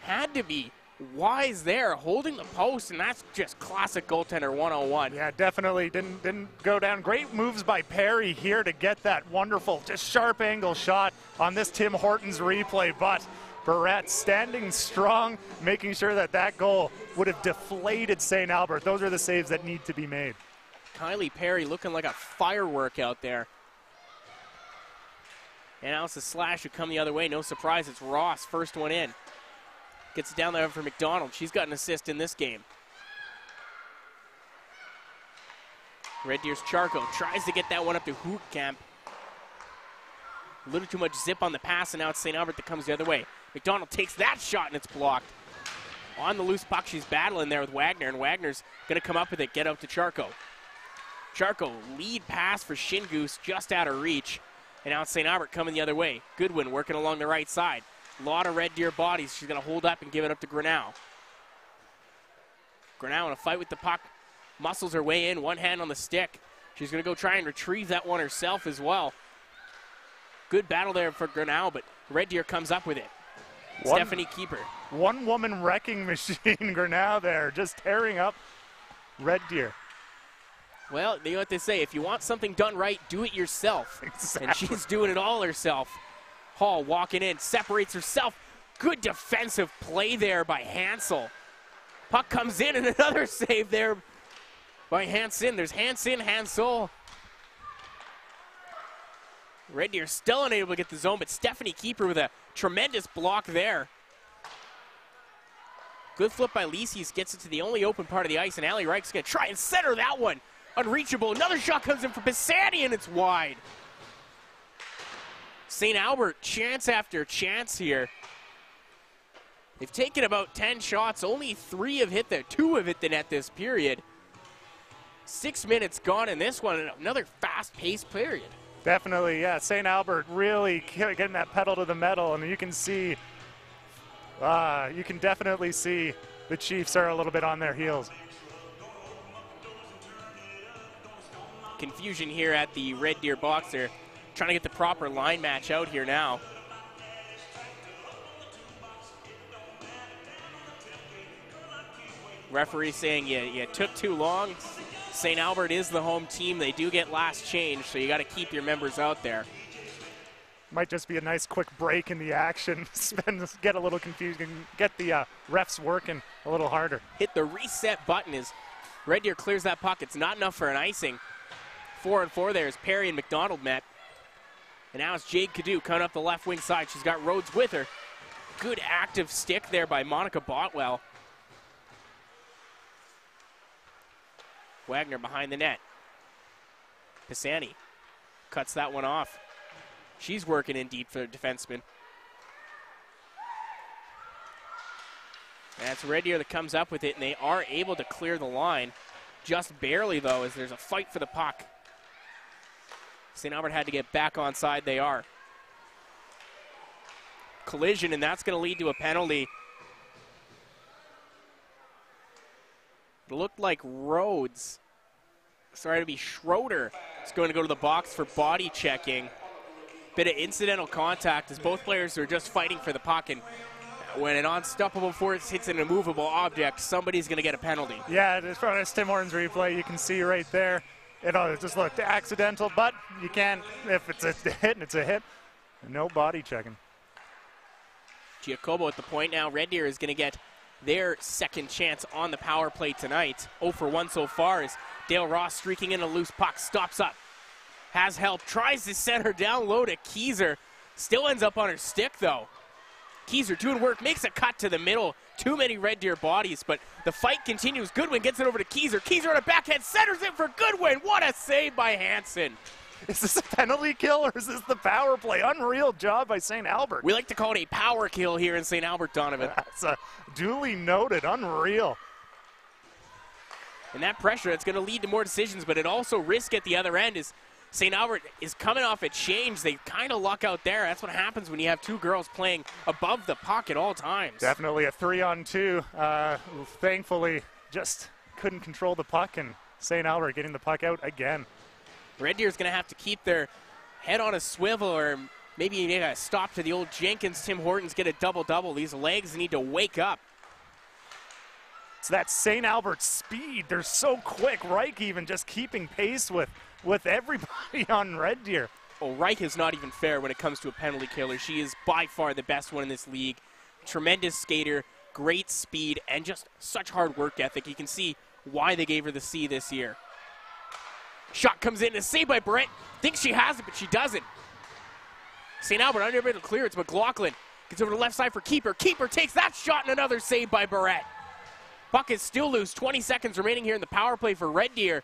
had to be wise there, holding the post, and that's just classic goaltender 101. Yeah, definitely didn't go down. Great moves by Perry here to get that wonderful, just sharp angle shot on this Tim Hortons replay, but Barrett standing strong, making sure that that goal would have deflated St. Albert. Those are the saves that need to be made. Kylie Perry looking like a firework out there. And now it's the Slash who come the other way. No surprise, it's Ross, first one in. Gets it down there for McDonald. She's got an assist in this game. Red Deer's Charco tries to get that one up to Hoekkamp. A little too much zip on the pass, and now it's St. Albert that comes the other way. McDonald takes that shot, and it's blocked. On the loose puck, she's battling there with Wagner, and Wagner's going to come up with it, get out to Charco. Charco, lead pass for Shingoose, just out of reach. And now it's St. Albert coming the other way. Goodwin working along the right side. A lot of Red Deer bodies. She's going to hold up and give it up to Grinnell. Grinnell in a fight with the puck. Muscles her way in, one hand on the stick. She's going to go try and retrieve that one herself as well. Good battle there for Grinnell, but Red Deer comes up with it. Stephanie Keeper. One-woman wrecking machine, Grinnell there, just tearing up Red Deer. Well, you know what they say, if you want something done right, do it yourself. Exactly. And she's doing it all herself. Hall walking in, separates herself. Good defensive play there by Hansel. Puck comes in, and another save there by Hansen. There's Hansen, Hansel. Red Deer still unable to get the zone, but Stephanie Keeper with a tremendous block there. Good flip by Lises, gets it to the only open part of the ice, and Allie Reich's going to try and center that one. Unreachable. Another shot comes in for Pisani, and it's wide. St. Albert, chance after chance here. They've taken about 10 shots. Only 2 have hit the net this period. 6 minutes gone in this one, and another fast-paced period. Definitely, yeah. St. Albert really getting that pedal to the metal, and you can see, you can definitely see the Chiefs are a little bit on their heels. Confusion here at the Red Deer box. They're trying to get the proper line match out here now. Referee saying you took too long. St. Albert is the home team. They do get last change, so you got to keep your members out there. Might just be a nice quick break in the action. Get a little confused and get the refs working a little harder. Hit the reset button as Red Deer clears that puck. It's not enough for an icing. 4-on-4 there as Perry and McDonald met. And now it's Jade Cadu coming up the left wing side. She's got Rhodes with her. Good active stick there by Monica Botwell. Wagner behind the net. Pisani cuts that one off. She's working in deep for the defenseman. That's Red Deer that comes up with it, and they are able to clear the line. Just barely, though, as there's a fight for the puck. St. Albert had to get back onside. They are. Collision, and that's going to lead to a penalty. It looked like Rhodes, sorry to be Schroeder, It's going to go to the box for body checking. Bit of incidental contact as both players are just fighting for the puck, and when an unstoppable force hits an immovable object, somebody's going to get a penalty. Yeah, as far as Tim Hortons replay, you can see right there, it just looked accidental, but you can't, if it's a hit, it's a hit. No body checking. Giacomo at the point now. Red Deer is going to get their second chance on the power play tonight. 0 for 1 so far as Dale Ross streaking in a loose puck, stops up, has help, tries to send her down low to Keyser. Still ends up on her stick though. Keyser doing work, makes a cut to the middle. Too many Red Deer bodies, but the fight continues. Goodwin gets it over to Keyser. Keyser on a backhand, centers it for Goodwin. What a save by Hansen. Is this a penalty kill or is this the power play? Unreal job by St. Albert. We like to call it a power kill here in St. Albert, Donovan. That's a duly noted. Unreal. And that pressure, it's going to lead to more decisions, but it also risk at the other end is St. Albert is coming off a change. They kind of luck out there. That's what happens when you have two girls playing above the puck at all times. Definitely a 3-on-2. Thankfully, just couldn't control the puck, and St. Albert getting the puck out again. Red Deer's going to have to keep their head on a swivel, or maybe you need a stop to the old Jenkins. Tim Hortons get a double-double. These legs need to wake up. It's that St. Albert speed. They're so quick. Reich even just keeping pace with everybody on Red Deer. Well, Reich is not even fair when it comes to a penalty killer. She is by far the best one in this league. Tremendous skater, great speed, and just such hard work ethic. You can see why they gave her the C this year. Shot comes in, a save by Brett. Thinks she has it, but she doesn't. St. Albert unable to clear. It's McLaughlin. Gets over to the left side for Keeper. Keeper takes that shot, and another save by Barrett. Puck is still loose. 20 seconds remaining here in the power play for Red Deer.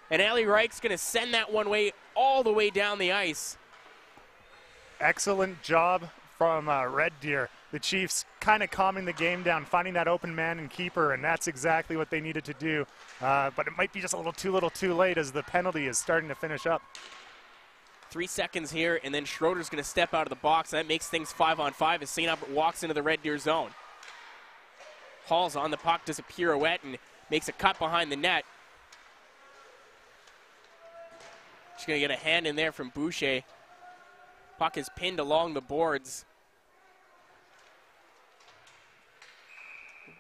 And Allie Reich's going to send that one way all the way down the ice. Excellent job from Red Deer. The Chiefs kind of calming the game down, finding that open man and Keeper, and that's exactly what they needed to do. But it might be just a little too late as the penalty is starting to finish up. 3 seconds here, and then Schroeder's going to step out of the box. That makes things 5-on-5 as St. Albert walks into the Red Deer zone. Hall's on the puck, does a pirouette, and makes a cut behind the net. She's going to get a hand in there from Boucher. Puck is pinned along the boards.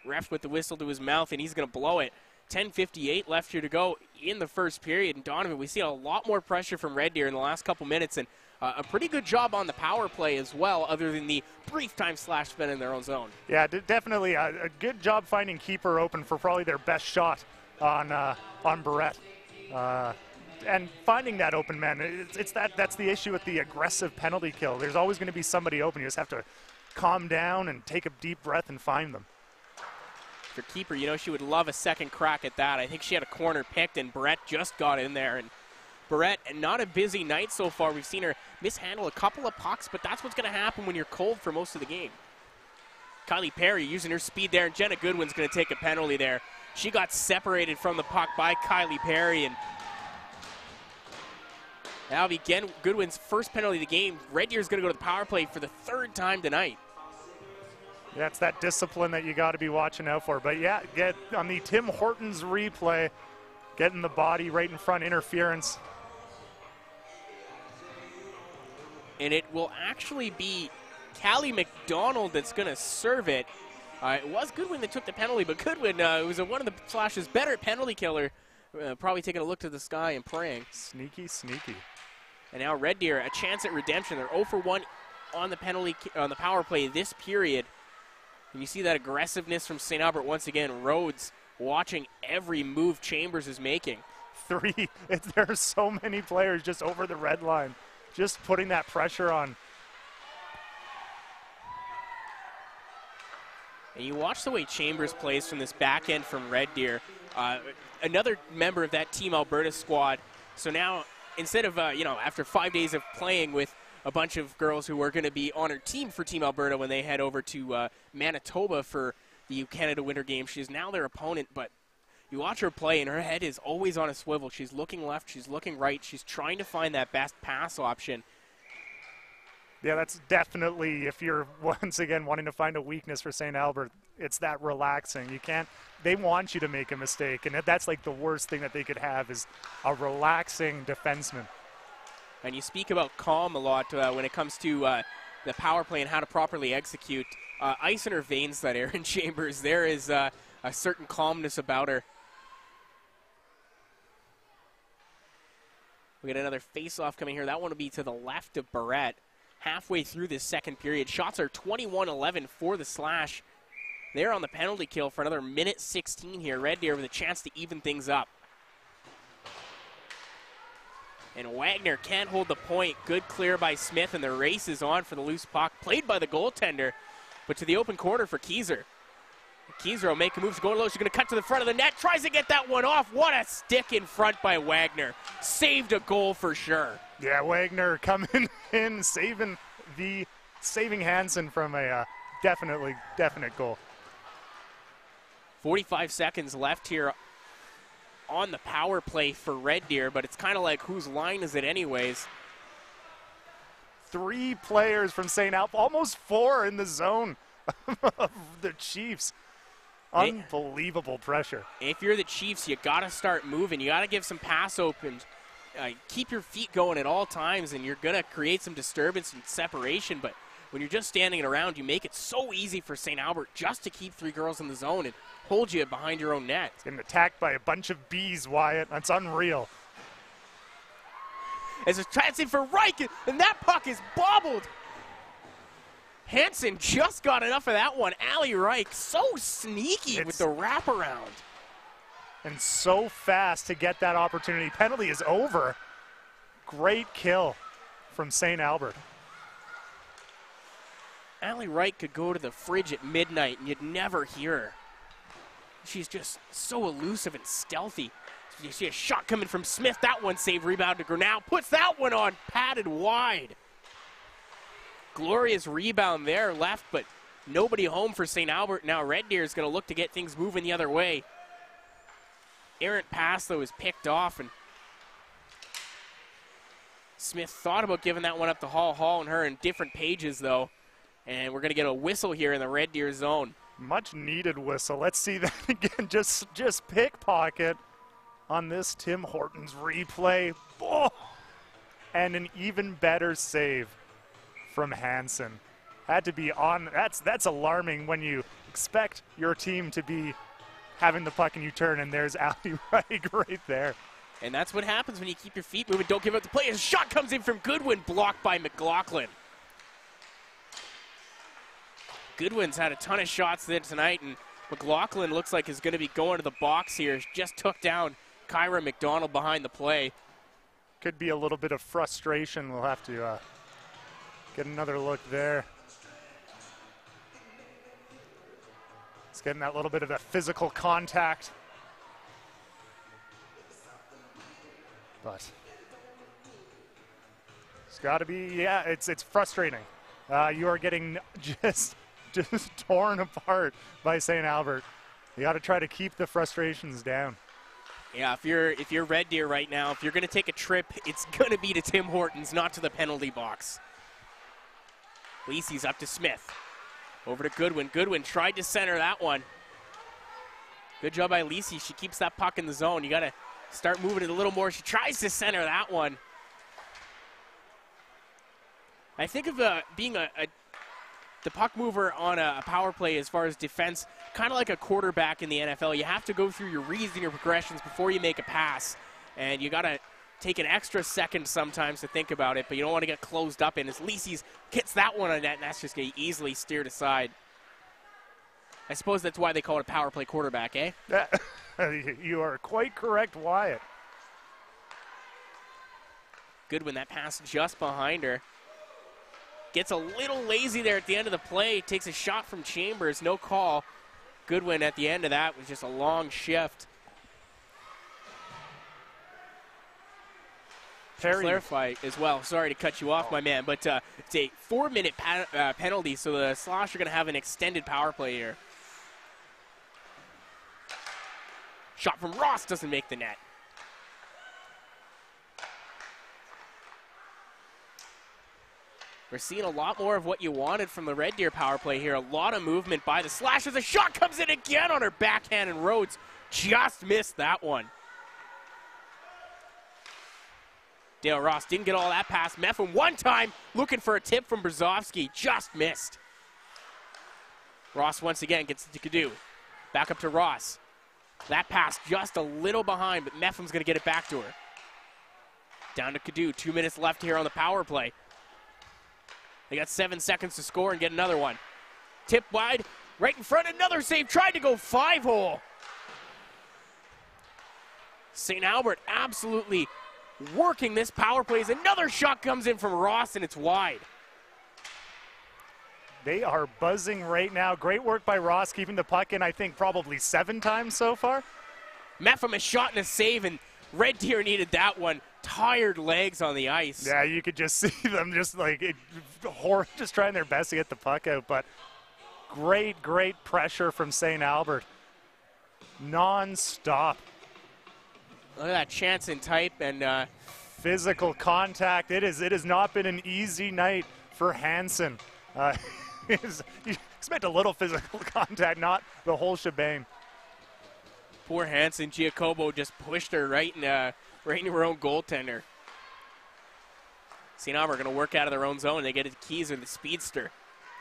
Ref with the whistle to his mouth, and he's going to blow it. 10:58 left here to go in the first period. And Donovan, we see a lot more pressure from Red Deer in the last couple minutes, and a pretty good job on the power play as well, other than the brief time slash spent in their own zone. Yeah, definitely a good job finding Keeper open for probably their best shot on Barrett. And finding that open man, that's the issue with the aggressive penalty kill. There's always going to be somebody open. You just have to calm down and take a deep breath and find them. For Keeper, you know, she would love a second crack at that. I think she had a corner picked, and Barrett just got in there. And Barrett, not a busy night so far. We've seen her mishandle a couple of pucks, but that's what's going to happen when you're cold for most of the game. Kylie Perry using her speed there, and Jenna Goodwin's going to take a penalty there. She got separated from the puck by Kylie Perry, and that'll be Goodwin's first penalty of the game. Red Deer's going to go to the power play for the third time tonight. Yeah, it's that discipline that you got to be watching out for. But yeah, get on the Tim Hortons replay, getting the body right in front, interference. And it will actually be Callie McDonald that's going to serve it. It was Goodwin that took the penalty, but Goodwin was one of the Flash's better penalty killer. Probably taking a look to the sky and praying. Sneaky, sneaky. And now Red Deer, a chance at redemption. They're 0 for 1 on the power play this period. And you see that aggressiveness from St. Albert once again. Rhodes watching every move Chambers is making. There are so many players just over the red line, just putting that pressure on. And you watch the way Chambers plays from this back end from Red Deer. Another member of that Team Alberta squad. So now, instead of, after 5 days of playing with a bunch of girls who are going to be on her team for Team Alberta when they head over to Manitoba for the Canada Winter Games, she is now their opponent, but you watch her play and her head is always on a swivel. She's looking left, she's looking right, she's trying to find that best pass option. Yeah, that's definitely, if you're once again wanting to find a weakness for St. Albert, it's that relaxing. You can't, they want you to make a mistake, and that's like the worst thing that they could have is a relaxing defenseman. And you speak about calm a lot when it comes to the power play and how to properly execute. Ice in her veins, that Erin Chambers. There is a certain calmness about her. We get another face-off coming here. That one will be to the left of Barrett. Halfway through this second period. Shots are 21-11 for the Slash. They're on the penalty kill for another minute 16 here. Red Deer with a chance to even things up. And Wagner can't hold the point. Good clear by Smith, and the race is on for the loose puck. Played by the goaltender, but to the open corner for Keyser. Keyser will make a move to go low. She's going to cut to the front of the net. Tries to get that one off. What a stick in front by Wagner. Saved a goal for sure. Yeah, Wagner coming in, saving Hansen from a definite goal. 45 seconds left here on the power play for Red Deer, but it's kind of like whose line is it anyways? 3 players from St. Alp, almost 4 in the zone of the Chiefs. Unbelievable pressure. If you're the Chiefs, you got to start moving. You got to give some pass opens. Keep your feet going at all times, and you're going to create some disturbance and separation. But when you're just standing around, you make it so easy for St. Albert just to keep 3 girls in the zone and hold you behind your own net. Getting attacked by a bunch of bees, Wyatt. That's unreal. As a chance in for Reich, and that puck is bobbled. Hansen just got enough of that one. Ali Reich, so sneaky with the wraparound. And so fast to get that opportunity. Penalty is over. Great kill from St. Albert. Ali Reich could go to the fridge at midnight and you'd never hear her. She's just so elusive and stealthy. You see a shot coming from Smith. That one saved, rebound to Grinnell. Puts that one on, padded wide. Glorious rebound there, left, but nobody home for St. Albert. Now Red Deer is going to look to get things moving the other way. Errant pass, though, is picked off, and Smith thought about giving that one up to Hall. Hall and her in different pages, though. And we're going to get a whistle here in the Red Deer zone. Much needed whistle. Let's see that again. Just pickpocket on this Tim Hortons replay. Oh! And an even better save from Hansen. Had to be on. That's alarming when you expect your team to be having the puck and you turn, and there's Ali Reich right there. And that's what happens when you keep your feet moving. Don't give up the play. A shot comes in from Goodwin, blocked by McLaughlin. Goodwin's had a ton of shots there tonight, and McLaughlin looks like is going to be going to the box here. Just took down Kyra McDonald behind the play. Could be a little bit of frustration. We'll have to get another look there. It's getting that little bit of a physical contact. But it's got to be, yeah, it's frustrating. You are getting just torn apart by St. Albert. You got to try to keep the frustrations down. Yeah, if you're Red Deer right now, if you're going to take a trip, it's going to be to Tim Hortons, not to the penalty box. Lacey's up to Smith. Over to Goodwin. Goodwin tried to center that one. Good job by Lacey. She keeps that puck in the zone. You got to start moving it a little more. She tries to center that one. I think of being the puck mover on a power play as far as defense, kind of like a quarterback in the NFL. You have to go through your reads and your progressions before you make a pass, and you got to take an extra second sometimes to think about it, but you don't want to get closed up in. As Lacey's gets that one on net, and that's just going to easily steered aside. I suppose that's why they call it a power play quarterback, eh? You are quite correct, Wyatt. Goodwin, that pass just behind her. Gets a little lazy there at the end of the play. Takes a shot from Chambers, no call. Goodwin at the end of that was just a long shift. To clarify as well, sorry to cut you off, my man, but it's a 4-minute penalty, so the Slosh are going to have an extended power play here. Shot from Ross doesn't make the net. We're seeing a lot more of what you wanted from the Red Deer power play here. A lot of movement by the Slashers. The shot comes in again on her backhand, and Rhodes just missed that one. Dale Ross didn't get all that past Meffin one time, looking for a tip from Brzozowski, just missed. Ross once again gets it to Cadu. Back up to Ross. That pass just a little behind, but Meffim's going to get it back to her. Down to Cadu, 2 minutes left here on the power play. They got 7 seconds to score and get another one. Tip wide, right in front, another save, tried to go 5-hole. St. Albert absolutely working this power play as another shot comes in from Ross and it's wide. They are buzzing right now. Great work by Ross, keeping the puck in, I think, probably 7 times so far. Meffim a shot and a save, and Red Deer needed that one. Tired legs on the ice. Yeah, you could just see them just just trying their best to get the puck out, but great pressure from St. Albert. Non-stop. Look at that chance in type and physical contact. It has not been an easy night for Hansen. You expect a little physical contact, not the whole shebang. Poor Hansen. Giacobo just pushed her right into her own goaltender. St. Albert going to work out of their own zone. They get it to Keyser, the speedster.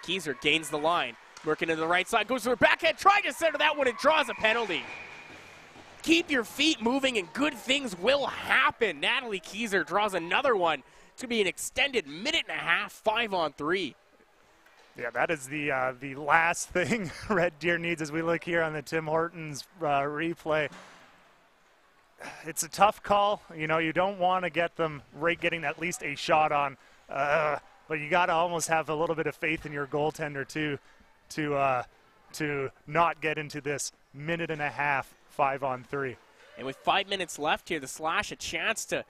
Keyser gains the line. Working to the right side. Goes to her backhand. Trying to center that one and draws a penalty. Keep your feet moving and good things will happen. Natalie Keyser draws another one. It's going to be an extended minute and a half, 5-on-3. Yeah, that is the last thing Red Deer needs as we look here on the Tim Hortons replay. It's a tough call. You know, you don't want to get them getting at least a shot on, but you got to almost have a little bit of faith in your goaltender too, to not get into this minute and a half, 5-on-3. And with 5 minutes left here, the Slash a chance to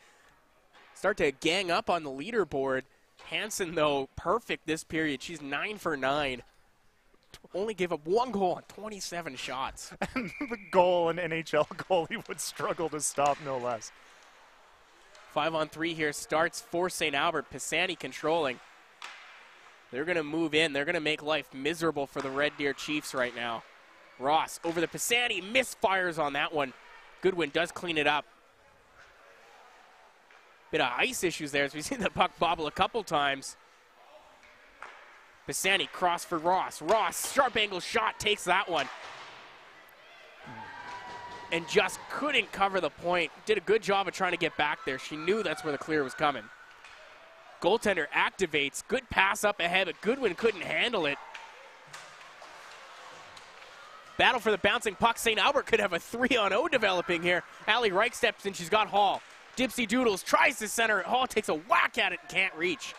start to gang up on the leaderboard. Hansen, though, perfect this period. She's 9 for 9. Only gave up 1 goal on 27 shots. And the goal, an NHL goalie would struggle to stop, no less. 5-on-3 here starts for St. Albert. Pisani controlling. They're going to move in. They're going to make life miserable for the Red Deer Chiefs right now. Ross over the Pisani, misfires on that one. Goodwin does clean it up. Bit of ice issues there as we've seen the puck bobble a couple times. Pisani cross for Ross. Ross, sharp angle shot, takes that one. And just couldn't cover the point. Did a good job of trying to get back there. She knew that's where the clear was coming. Goaltender activates. Good pass up ahead, but Goodwin couldn't handle it. Battle for the bouncing puck. St. Albert could have a 3-on-0 developing here. Allie Reich steps in. She's got Hall. Dipsy Doodles tries to center it. Hall takes a whack at it and can't reach.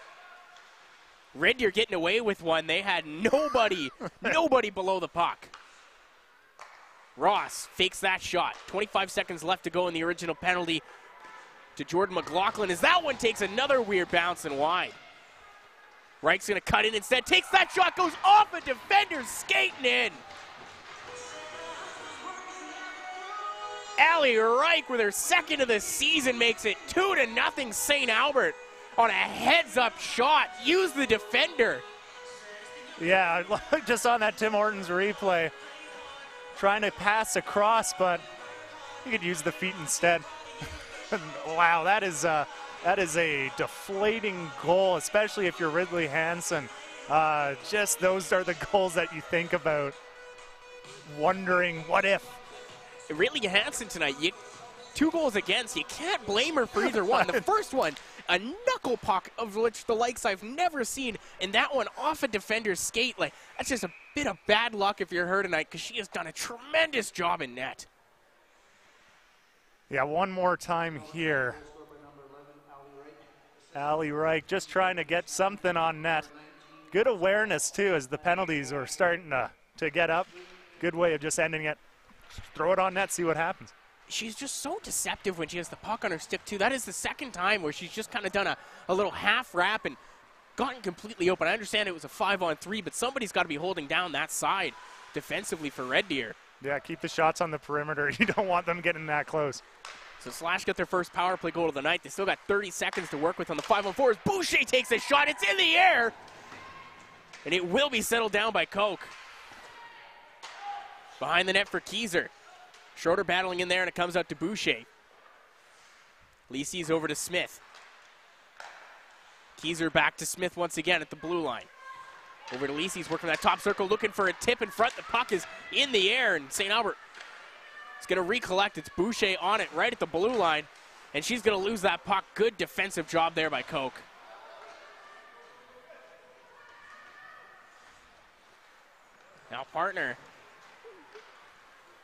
Red Deer getting away with one. They had nobody below the puck. Ross fakes that shot. 25 seconds left to go in the original penalty to Jordan McLaughlin as that one takes another weird bounce and wide. Reich's going to cut in instead. Takes that shot, goes off a defender, skating in. Allie Reich with her second of the season makes it 2-0 St. Albert on a heads-up shot. Use the defender. Yeah, just on that Tim Hortons replay. Trying to pass across, but you could use the feet instead. Wow, that is a deflating goal, especially if you're Ridley Hansen. Just those are the goals that you think about, wondering what if. Ridley Hansen tonight, 2 goals against. You can't blame her for either one. The first one, a knuckle puck of which the likes I've never seen, and that one off a defender's skate. Like, that's just a bit of bad luck if you're her tonight, because she has done a tremendous job in net. Yeah, one more time here. Allie Reich just trying to get something on net. Good awareness, too, as the penalties are starting to get up. Good way of just ending it. Throw it on net, see what happens. She's just so deceptive when she has the puck on her stick, too. That is the second time where she's just kind of done a little half wrap and gotten completely open. I understand it was a 5-on-3, but somebody's got to be holding down that side defensively for Red Deer. Yeah, keep the shots on the perimeter. You don't want them getting that close. So Slash got their first power play goal of the night. They still got 30 seconds to work with on the 5-on-4. Boucher takes a shot. It's in the air. And it will be settled down by Koch. Behind the net for Keyser. Schroeder battling in there, and it comes out to Boucher. Lisi's over to Smith. Keyser back to Smith once again at the blue line. Over to Lisi's working that top circle, looking for a tip in front. The puck is in the air, and St. Albert is going to recollect. It's Boucher on it right at the blue line, and she's going to lose that puck. Good defensive job there by Koch. Now, partner,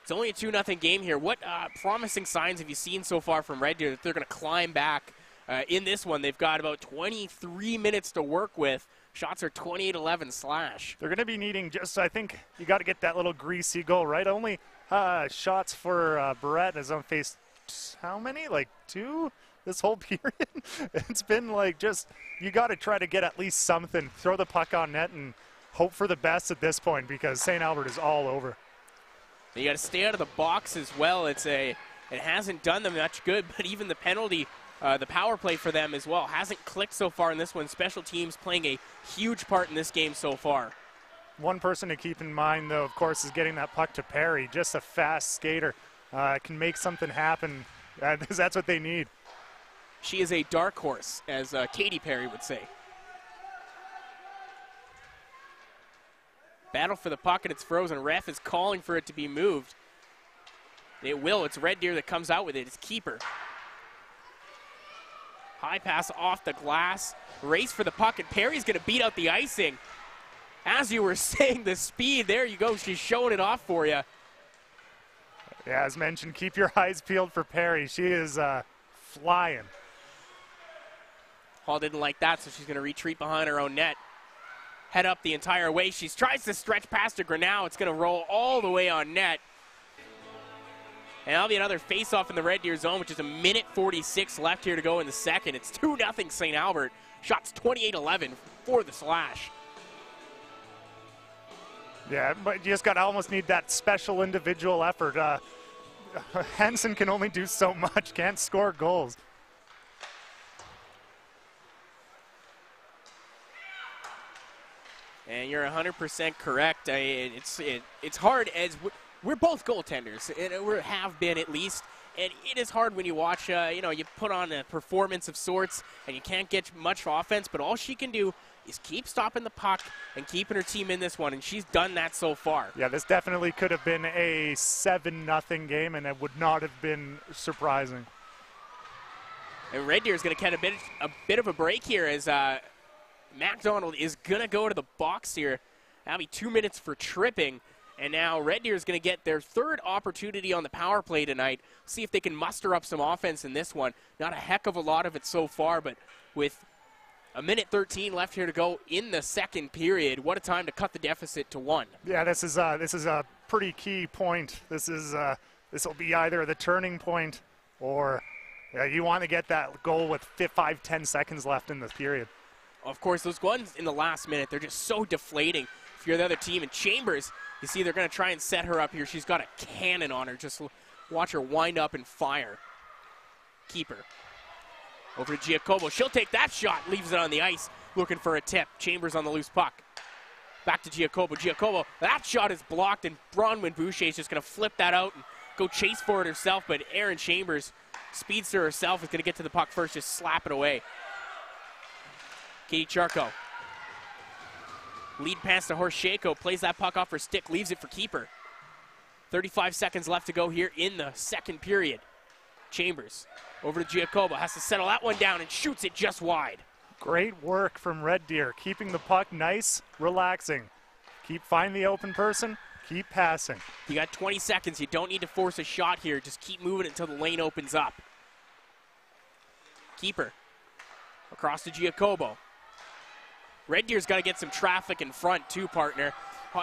it's only a 2-0 game here. What promising signs have you seen so far from Red Deer that they're going to climb back in this one? They've got about 23 minutes to work with. Shots are 28-11 Slash. They're going to be needing just, I think, you got to get that little greasy goal, right? Only shots for Barrett has on face, how many? Like 2 this whole period? It's been like just, you got to try to get at least something. Throw the puck on net and hope for the best at this point because St. Albert is all over. You got to stay out of the box as well. It hasn't done them much good, but even the penalty, the power play for them as well, hasn't clicked so far in this one. Special teams playing a huge part in this game so far. One person to keep in mind, though, of course, is getting that puck to Perry. Just a fast skater. Can make something happen. That's what they need. She is a dark horse, as Katy Perry would say. Battle for the puck, and it's frozen. Ref is calling for it to be moved. It will. It's Red Deer that comes out with it. It's Keeper. High pass off the glass. Race for the puck, and Perry's going to beat out the icing. As you were saying, the speed, there you go. She's showing it off for you. Yeah, as mentioned, keep your eyes peeled for Perry. She is flying. Hall didn't like that, so she's going to retreat behind her own net. Head up the entire way. She tries to stretch past to Grinnell. It's going to roll all the way on net. And that'll be another face-off in the Red Deer zone, which is 1:46 left here to go in the second. It's 2-0 St. Albert. Shots 28-11 for the Slash. Yeah, but you just got to almost need that special individual effort. Hansen can only do so much, can't score goals. And you're 100% correct. It's hard as we're both goaltenders, and we have been at least. And it is hard when you watch, you put on a performance of sorts, and you can't get much offense, but all she can do is keep stopping the puck and keeping her team in this one, and she's done that so far. Yeah, this definitely could have been a 7-0 game, and it would not have been surprising. And Red Deer is going to get a bit of a break here as MacDonald is going to go to the box here. That'll be 2 minutes for tripping. And now Red Deer is going to get their third opportunity on the power play tonight. See if they can muster up some offense in this one. Not a heck of a lot of it so far, but with 1:13 left here to go in the second period, what a time to cut the deficit to 1. Yeah, this is a pretty key point. This will be either the turning point or you want to get that goal with 5-10 seconds left in the period. Of course, those ones in the last minute, they're just so deflating if you're the other team. And Chambers, you see they're going to try and set her up here. She's got a cannon on her. Just watch her wind up and fire. Keeper. Over to Giacomo. She'll take that shot. Leaves it on the ice. Looking for a tip. Chambers on the loose puck. Back to Giacomo. Giacomo, that shot is blocked, and Bronwyn Boucher is just going to flip that out and go chase for it herself. But Erin Chambers, speedster herself, is going to get to the puck first. Just slap it away. Katie Charco. Lead pass to Horshako. Plays that puck off her stick. Leaves it for Keeper. 35 seconds left to go here in the second period. Chambers over to Giacomo. Has to settle that one down and shoots it just wide. Great work from Red Deer. Keeping the puck nice, relaxing. Find the open person. Keep passing. You got 20 seconds. You don't need to force a shot here. Just keep moving until the lane opens up. Keeper. Across to Giacomo. Red Deer's got to get some traffic in front too, partner.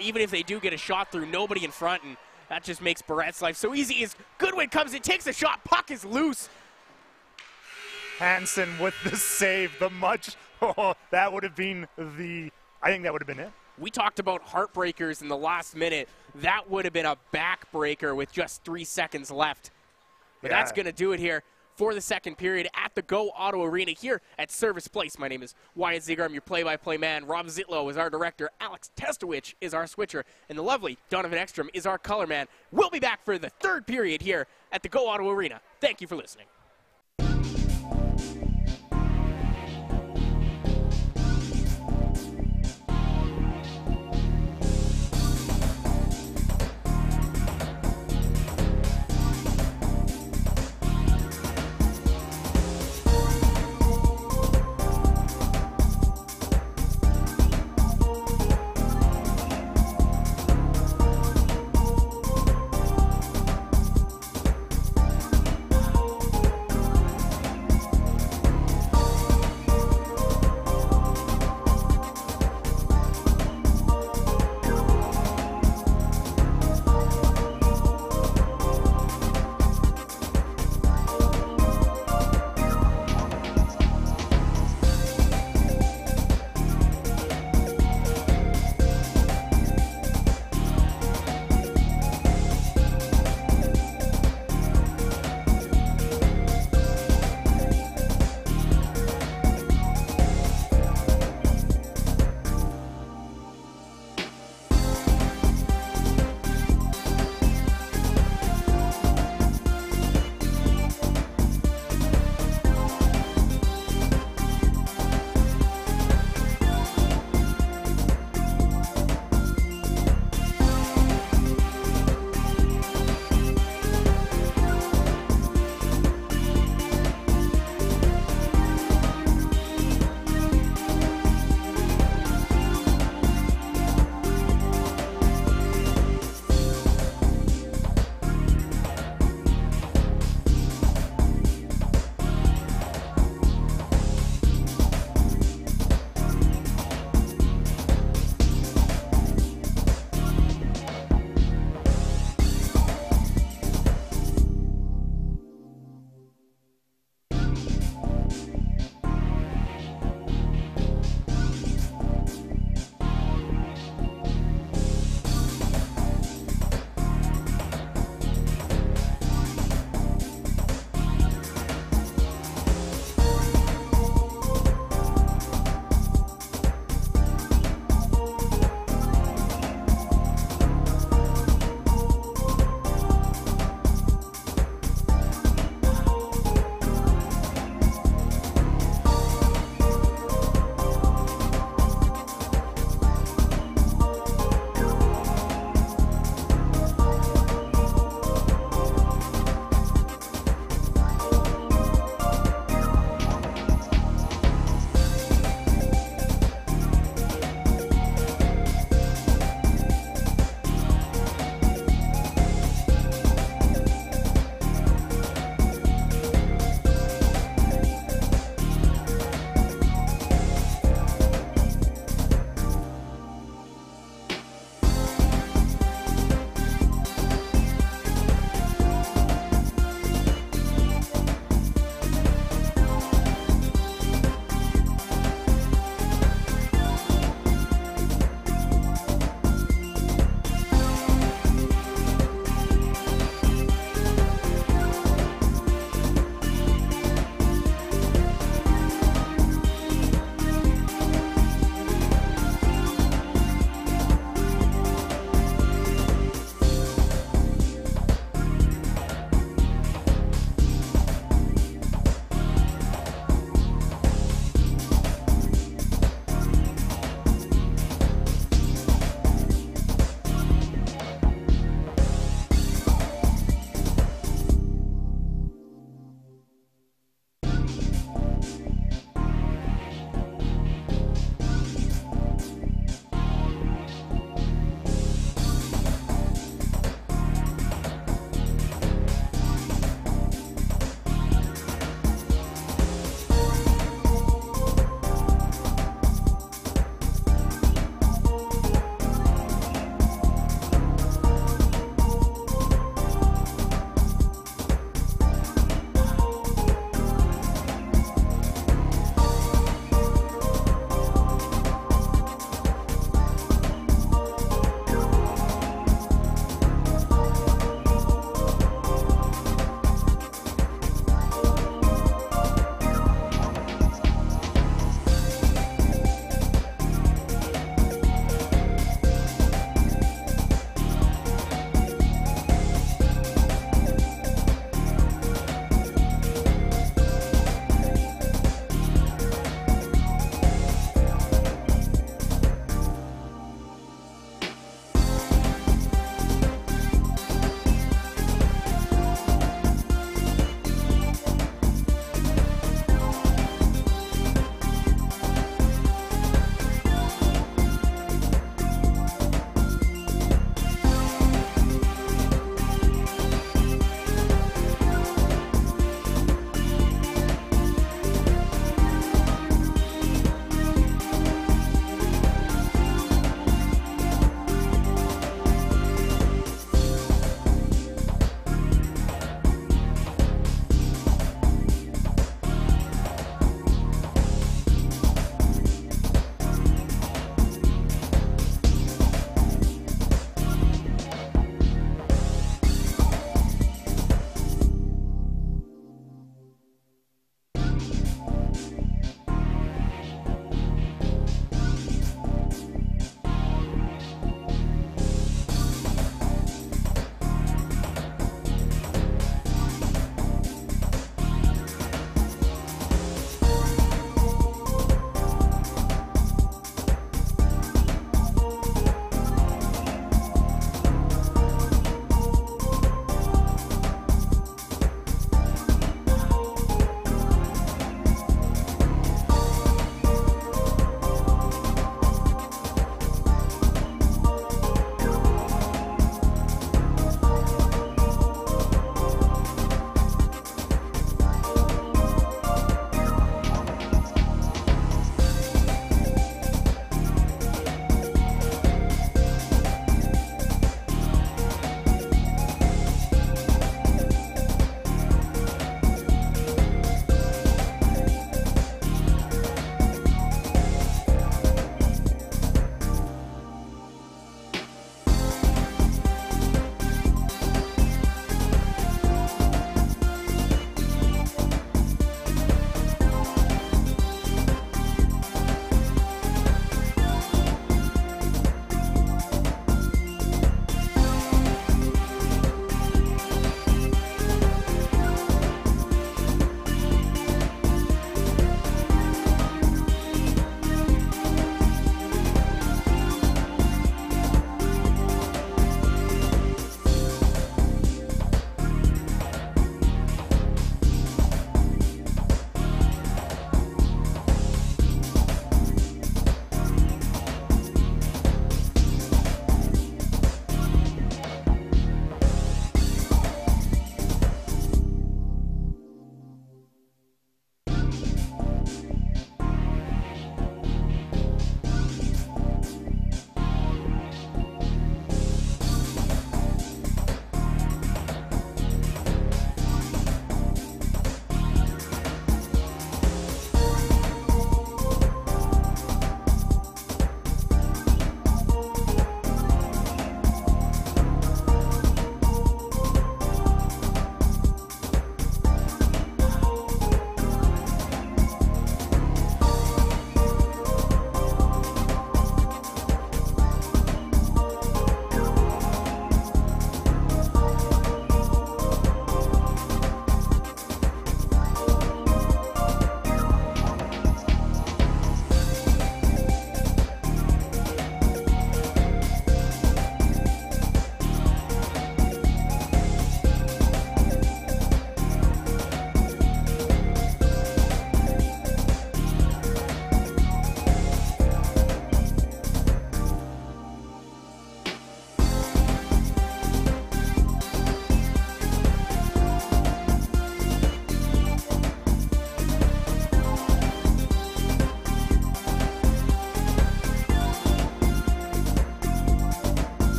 Even if they do get a shot through, nobody in front, and that just makes Barrett's life so easy. As Goodwin comes in, takes a shot, puck is loose. Hansen with the save, that would have been I think that would have been it. We talked about heartbreakers in the last minute. That would have been a backbreaker with just 3 seconds left. But that's going to do it here for the second period at the Go Auto Arena here at Servus Place. My name is Wyatt Ziegler. I'm your play-by-play man. Rob Zitlow is our director. Alex Testowich is our switcher. And the lovely Donovan Ekstrom is our color man. We'll be back for the third period here at the Go Auto Arena. Thank you for listening.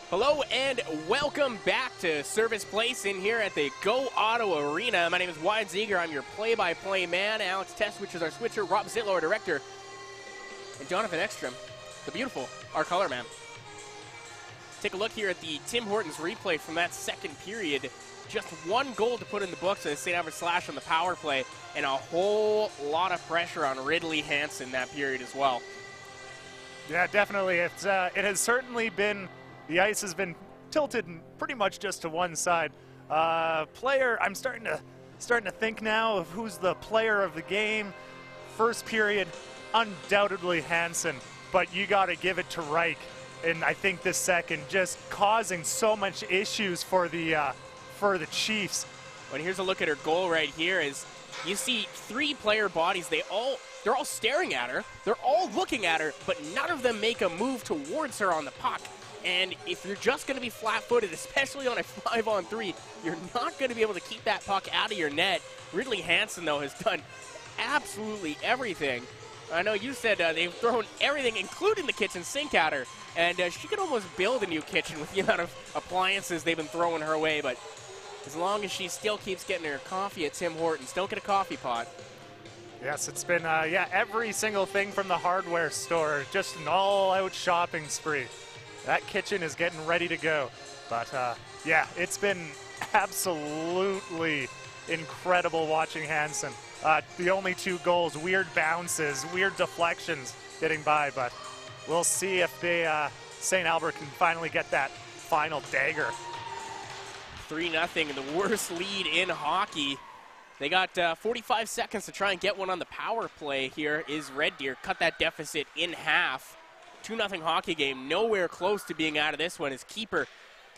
Hello and welcome back to Service Place in here at the Go Auto Arena. My name is Wyatt Ziegler. I'm your play-by-play man. Alex Testwich is our switcher. Rob Zitlo, our director. And Jonathan Ekstrom, the beautiful, our color man. Take a look here at the Tim Hortons replay from that second period. Just one goal to put in the books of the St. Albert Slash on the power play, and a whole lot of pressure on Ridley Hansen that period as well. Yeah, definitely. It has certainly been, the ice has been tilted pretty much just to one side. Player, I'm starting to think now of who's the player of the game. First period, undoubtedly Hansen, but you got to give it to Reich. And I think this second, just causing so much issues for the Chiefs. But here's a look at her goal right here. Is you see three player bodies. They're all staring at her. They're all looking at her, but none of them make a move towards her on the puck. And if you're just going to be flat-footed, especially on a 5-on-3, you're not going to be able to keep that puck out of your net. Ridley Hansen, though, has done absolutely everything. I know you said they've thrown everything, including the kitchen sink at her. And she could almost build a new kitchen with the amount of appliances they've been throwing her way. But as long as she still keeps getting her coffee at Tim Hortons, don't get a coffee pot. Yes, it's been, every single thing from the hardware store, just an all-out shopping spree. That kitchen is getting ready to go. But, it's been absolutely incredible watching Hansen. The only two goals, weird bounces, weird deflections getting by, but we'll see if St. Albert can finally get that final dagger. 3-0, the worst lead in hockey. They got 45 seconds to try and get one on the power play here. Is Red Deer cut that deficit in half. 2-0 hockey game, nowhere close to being out of this one as keeper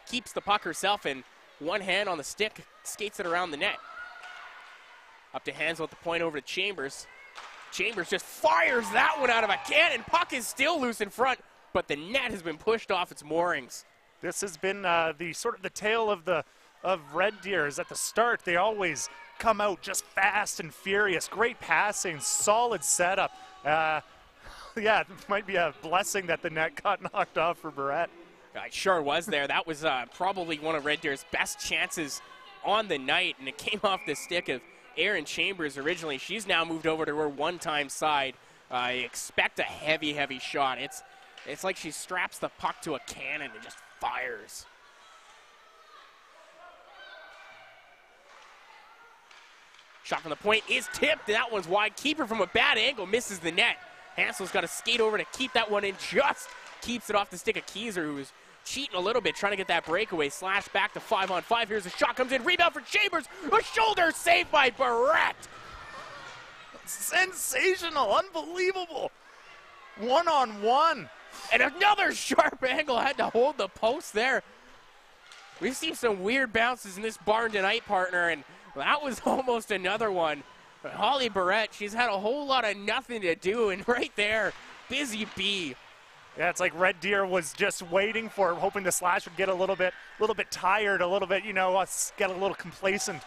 keeps the puck herself and one hand on the stick, skates it around the net. Up to Hansel at the point over to Chambers. Chambers just fires that one out of a cannon. Puck is still loose in front, but the net has been pushed off its moorings. This has been the sort of the tale of Red Deers. At the start, they always come out just fast and furious. Great passing, solid setup. It might be a blessing that the net got knocked off for Barrett. It sure was there. That was probably one of Red Deer's best chances on the night, and it came off the stick of Erin Chambers originally. She's now moved over to her one-time side. I expect a heavy, heavy shot. It's like she straps the puck to a cannon and just fires. Shot from the point is tipped. That one's wide. Keeper from a bad angle misses the net. Hansel's got to skate over to keep that one in. Just keeps it off the stick of Keyser, who was cheating a little bit, trying to get that breakaway. Slash back to 5-on-5. Here's a shot, comes in. Rebound for Chambers. A shoulder save by Barrett. Sensational. Unbelievable. One-on-one. And another sharp angle. Had to hold the post there. We've seen some weird bounces in this barn tonight, partner, and that was almost another one. But Holly Barrett, she's had a whole lot of nothing to do, and right there, busy bee. Yeah, it's like Red Deer was just waiting for, hoping the Slash would get a little bit tired, a little bit, get a little complacent.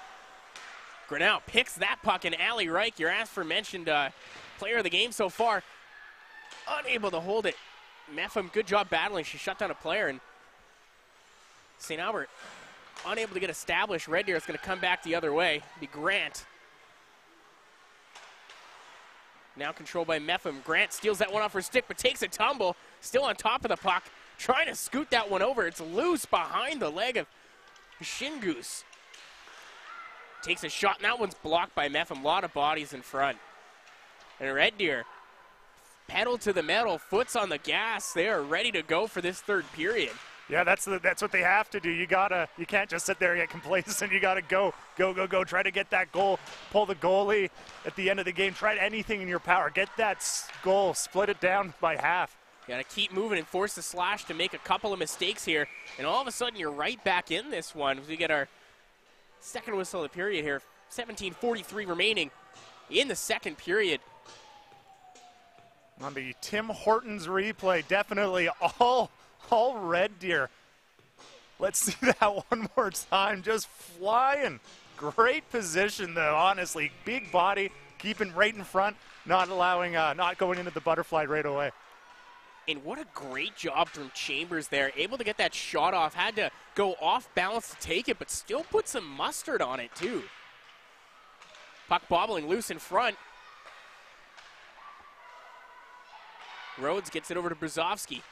Grinnell picks that puck, and Allie Reich, your aforementioned player of the game so far, unable to hold it. Meffam, good job battling. She shut down a player, and St. Albert unable to get established. Red Deer is going to come back the other way. Be Grant. Now controlled by Meffam. Grant steals that one off her stick, but takes a tumble. Still on top of the puck. Trying to scoot that one over. It's loose behind the leg of Shingoose. Takes a shot, and that one's blocked by Meffam. A lot of bodies in front. And Red Deer, pedal to the metal, foot's on the gas. They are ready to go for this third period. Yeah, that's what they have to do. You can't just sit there and get complacent. You gotta go. Try to get that goal. Pull the goalie at the end of the game. Try anything in your power. Get that goal. Split it down by half. Got to keep moving and force the Slash to make a couple of mistakes here. And all of a sudden, you're right back in this one. We get our second whistle of the period here. 17:43 remaining in the second period. On the Tim Hortons replay, definitely all Red Deer. Let's see that one more time. Just flying. Great position, though, honestly. Big body, keeping right in front, not allowing, not going into the butterfly right away. And what a great job from Chambers there. Able to get that shot off. Had to go off balance to take it, but still put some mustard on it, too. Puck bobbling loose in front. Rhodes gets it over to Brzezowski.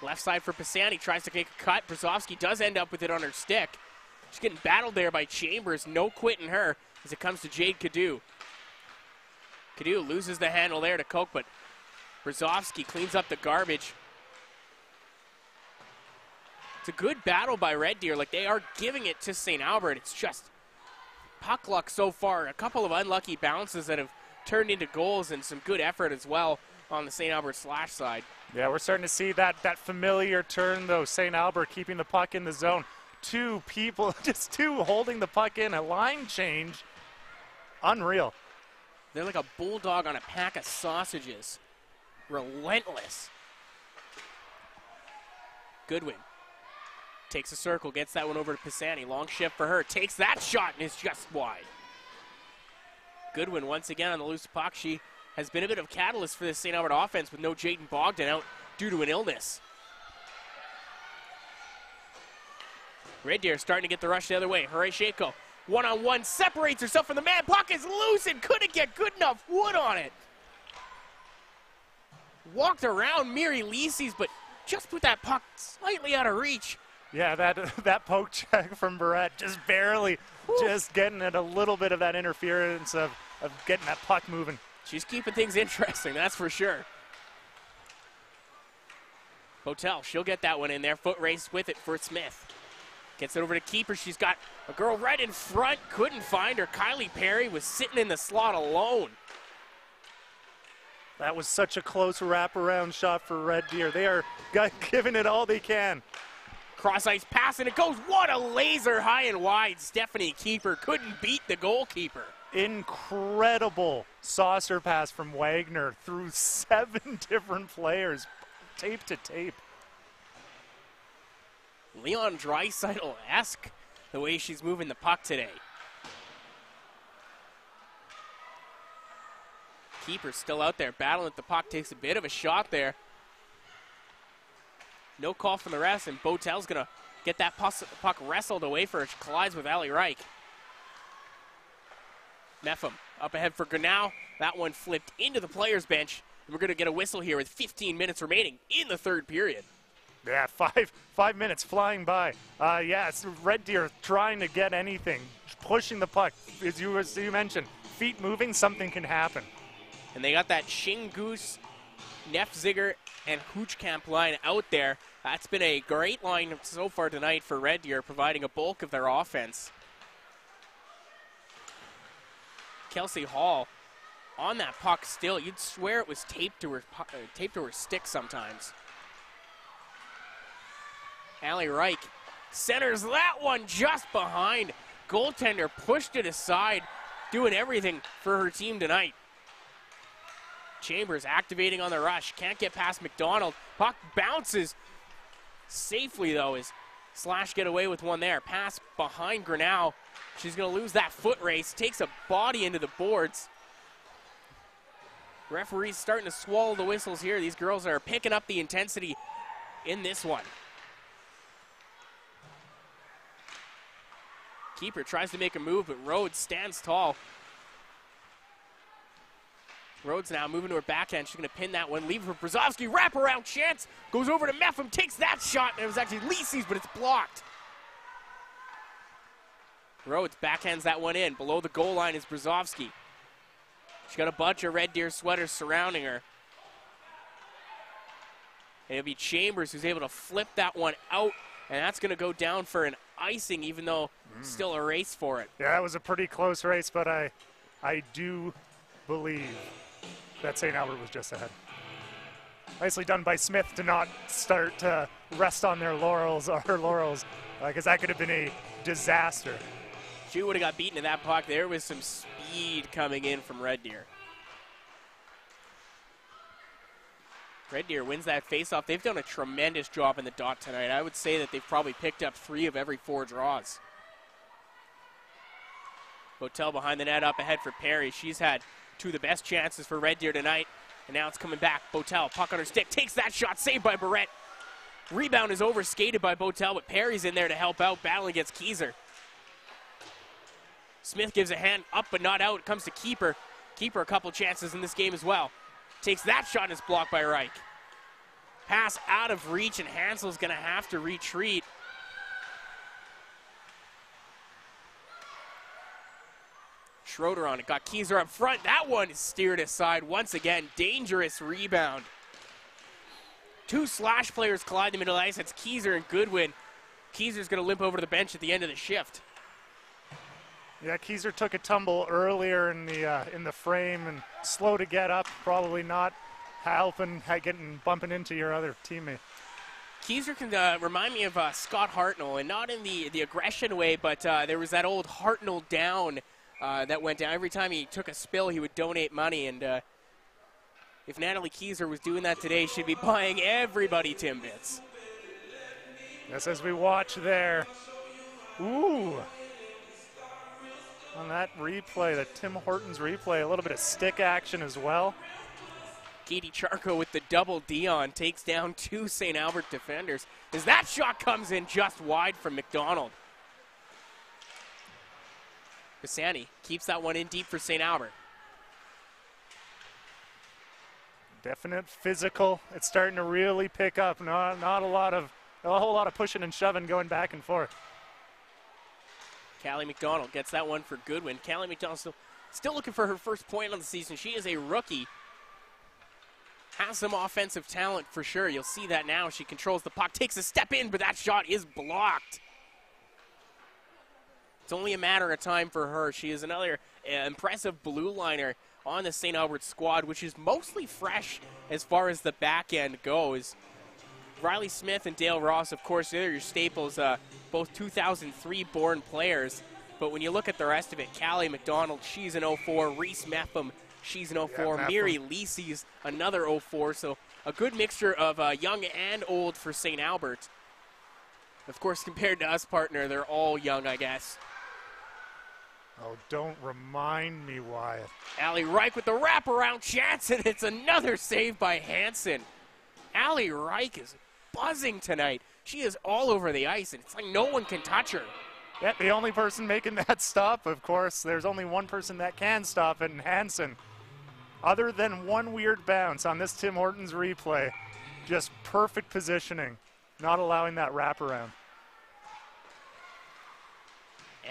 Left side for Pisani. Tries to take a cut. Brzezowski does end up with it on her stick. She's getting battled there by Chambers. No quitting her as it comes to Jade Cadu. Cadu loses the handle there to Koch, but Brzezowski cleans up the garbage. It's a good battle by Red Deer. Like, they are giving it to St. Albert. It's just puck luck so far. A couple of unlucky bounces that have turned into goals and some good effort as well on the St. Albert Slash side. Yeah, we're starting to see that familiar turn, though. St. Albert keeping the puck in the zone. Two people, just two holding the puck in. A line change. Unreal. They're like a bulldog on a pack of sausages. Relentless. Goodwin takes a circle, gets that one over to Pisani. Long shift for her. Takes that shot and is just wide. Goodwin once again on the loose puck. She has been a bit of a catalyst for this St. Albert offense with no Jaden Bogdan out due to an illness. Red Deer starting to get the rush the other way. Horesheko, one-on-one, separates herself from the man. Puck is loose and couldn't get good enough wood on it. Walked around Miri Lises, but just put that puck slightly out of reach. Yeah, that poke check from Barrett, just barely, just getting at a little bit of that interference of getting that puck moving. She's keeping things interesting, that's for sure. Botel, she'll get that one in there. Foot race with it for Smith. Gets it over to keeper. She's got a girl right in front. Couldn't find her. Kylie Perry was sitting in the slot alone. That was such a close wraparound shot for Red Deer. They are giving it all they can. Cross ice pass and it goes. What a laser high and wide. Stephanie Keeper couldn't beat the goalkeeper. Incredible saucer pass from Wagner through 7 different players, tape to tape. Leon Draisaitl-esque the way she's moving the puck today. Keeper's still out there battling with the puck, takes a bit of a shot there. No call from the rest, and Botel's going to get that puck wrestled away for her. She collides with Ali Reich. Mepham up ahead for Grinnell. That one flipped into the players' bench. And we're going to get a whistle here with 15 minutes remaining in the third period. Yeah, five minutes flying by. Yeah, it's Red Deer trying to get anything, pushing the puck. As you mentioned, feet moving, something can happen. And they got that Shingoose, Nefziger, and Hoochkamp line out there. That's been a great line so far tonight for Red Deer, providing a bulk of their offense. Kelsey Hall on that puck still. You'd swear it was taped to her stick sometimes. Ali Reich centers that one just behind. Goaltender pushed it aside, doing everything for her team tonight. Chambers activating on the rush. Can't get past McDonald. Puck bounces safely, though, as Slash get away with one there. Pass behind Grinnell. She's going to lose that foot race. Takes a body into the boards. Referees starting to swallow the whistles here. These girls are picking up the intensity in this one. Keeper tries to make a move, but Rhodes stands tall. Rhodes now moving to her backhand. She's going to pin that one. Leave for Brzezowski. Wraparound chance. Goes over to Mepham. Takes that shot. And it was actually Lises, but it's blocked. Rhodes backhands that one in. Below the goal line is Brzezowski. She's got a bunch of Red Deer sweaters surrounding her. And it'll be Chambers who's able to flip that one out. And that's going to go down for an icing, even though still a race for it. Yeah, that was a pretty close race, but I do believe that St. Albert was just ahead. Nicely done by Smith to not start to rest on their laurels, or her laurels, because that could have been a disaster. She would have got beaten to that puck. There was some speed coming in from Red Deer. Red Deer wins that faceoff. They've done a tremendous job in the dot tonight. I would say that they've probably picked up 3 of every 4 draws. Botel behind the net up ahead for Perry. She's had 2 of the best chances for Red Deer tonight. And now it's coming back. Botel, puck on her stick, takes that shot, saved by Barrett. Rebound is overskated by Botel, but Perry's in there to help out, battling against Keyser. Smith gives a hand up but not out. It comes to Keeper. Keeper a couple chances in this game as well. Takes that shot and it's blocked by Reich. Pass out of reach and Hansel's going to have to retreat. Schroeder on it, got Keyser up front. That one is steered aside once again. Dangerous rebound. Two slash players collide in the middle ice. That's Keyser and Goodwin. Keyser's going to limp over to the bench at the end of the shift. Yeah, Keyser took a tumble earlier in the frame and slow to get up. Probably not helping, bumping into your other teammate. Keyser can remind me of Scott Hartnell, and not in the aggression way, but there was that old Hartnell down that went down. Every time he took a spill, he would donate money, and if Natalie Keyser was doing that today, she'd be buying everybody Timbits. Yes, as we watch there. Ooh. On that replay, the Tim Hortons replay, a little bit of stick action as well. Katie Charco with the double Dion takes down two St. Albert defenders as that shot comes in just wide from McDonald. Pisani keeps that one in deep for St. Albert. Definite physical. It's starting to really pick up. Not a whole lot of pushing and shoving going back and forth. Callie McDonald gets that one for Goodwin. Callie McDonald still looking for her first point on the season. She is a rookie. Has some offensive talent for sure. You'll see that now. She controls the puck, takes a step in, but that shot is blocked. It's only a matter of time for her. She is another impressive blue liner on the St. Albert squad, which is mostly fresh as far as the back end goes. Riley Smith and Dale Ross, of course, they're your staples, both 2003 born players. But when you look at the rest of it, Callie McDonald, she's an 04. Reese Meffam, she's an 04. Yeah, Miri Lisi's another 04. So a good mixture of young and old for St. Albert. Of course, compared to us, partner, they're all young, I guess. Oh, don't remind me, Wyatt. Allie Reich with the wraparound chance, and it's another save by Hansen. Allie Reich is buzzing tonight. She is all over the ice, and it's like no one can touch her. Yeah, the only person making that stop, of course, there's only one person that can stop it, and Hansen. Other than one weird bounce on this Tim Hortons replay, just perfect positioning, not allowing that wraparound.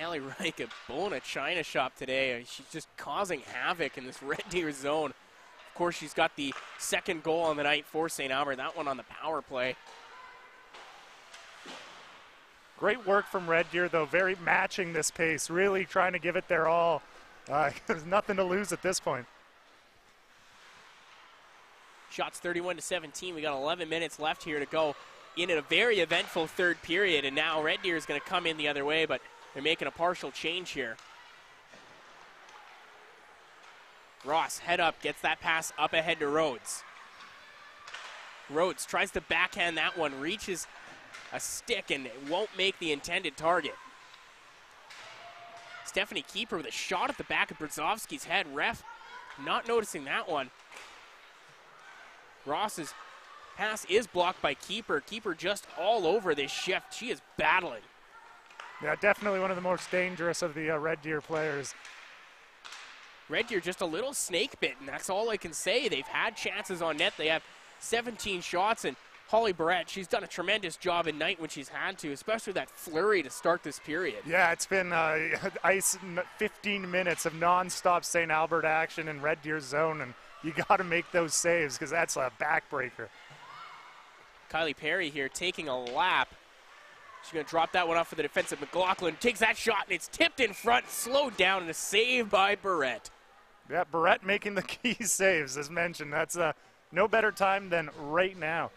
Allie Reich, a bull in a china shop today. She's just causing havoc in this Red Deer zone. Of course, she's got the second goal on the night for St. Albert, that one on the power play. Great work from Red Deer, though, very matching this pace, really trying to give it their all. There's nothing to lose at this point. Shots 31-17. We got 11 minutes left here to go in a very eventful third period, and now Red Deer is going to come in the other way, but they're making a partial change here. Ross, head up, gets that pass up ahead to Rhodes. Rhodes tries to backhand that one, reaches a stick and won't make the intended target. Stephanie Keeper with a shot at the back of Brzozowski's head. Ref not noticing that one. Ross's pass is blocked by Keeper. Keeper just all over this shift. She is battling. Yeah, definitely one of the most dangerous of the Red Deer players. Red Deer just a little snake bitten. That's all I can say. They've had chances on net. They have 17 shots, and Holly Barrett, she's done a tremendous job at night when she's had to, especially that flurry to start this period. Yeah, it's been 15 minutes of nonstop St. Albert action in Red Deer zone, and you got to make those saves because that's a backbreaker. Kylie Perry here taking a lap. She's going to drop that one off for the defensive McLaughlin. Takes that shot, and it's tipped in front, slowed down, and a save by Barrett. Yeah, Barrett making the key saves, as mentioned. That's no better time than right now.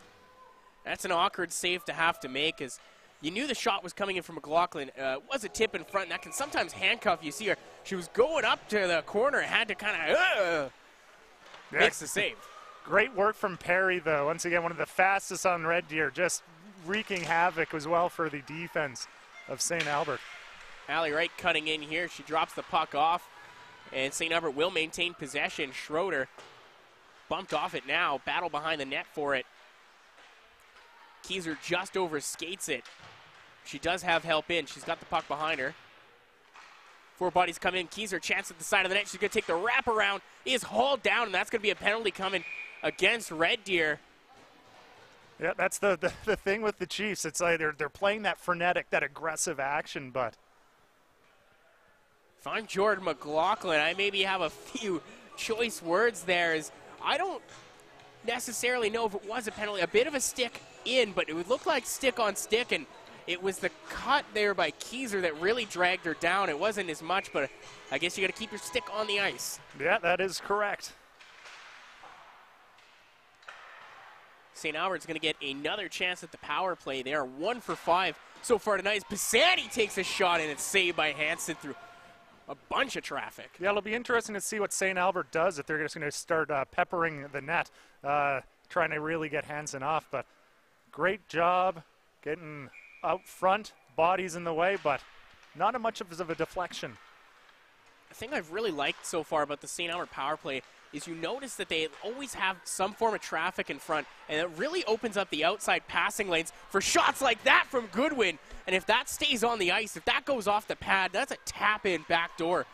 That's an awkward save to have to make, as you knew the shot was coming in from McLaughlin. It was a tip in front, and that can sometimes handcuff. You see her. She was going up to the corner and had to kind of makes the save. Great work from Perry, though. Once again, one of the fastest on Red Deer, just wreaking havoc as well for the defense of St. Albert. Allie Wright cutting in here. She drops the puck off, and St. Albert will maintain possession. Schroeder bumped off it now. Battle behind the net for it. Keyser just over skates it. She does have help in. She's got the puck behind her. 4 bodies come in. Keyser, chance at the side of the net. She's going to take the wraparound. Is hauled down, and that's going to be a penalty coming against Red Deer. Yeah, that's the thing with the Chiefs. It's like they're playing that frenetic, that aggressive action, but if I'm Jordan McLaughlin, I maybe have a few choice words there. As I don't necessarily know if it was a penalty. A bit of a stick in, but it would look like stick on stick, and it was the cut there by Keyser that really dragged her down. It wasn't as much, but I guess you got to keep your stick on the ice. Yeah, that is correct. St. Albert's going to get another chance at the power play. They are 1 for 5 so far tonight. Pisani takes a shot, and it's saved by Hansen through a bunch of traffic. Yeah, it'll be interesting to see what St. Albert does if they're just going to start peppering the net, trying to really get Hansen off. But great job getting out front, bodies in the way, but not much of a deflection. The thing I've really liked so far about the St. Albert power play is you notice that they always have some form of traffic in front, and it really opens up the outside passing lanes for shots like that from Goodwin. And if that stays on the ice, if that goes off the pad, that's a tap-in back door.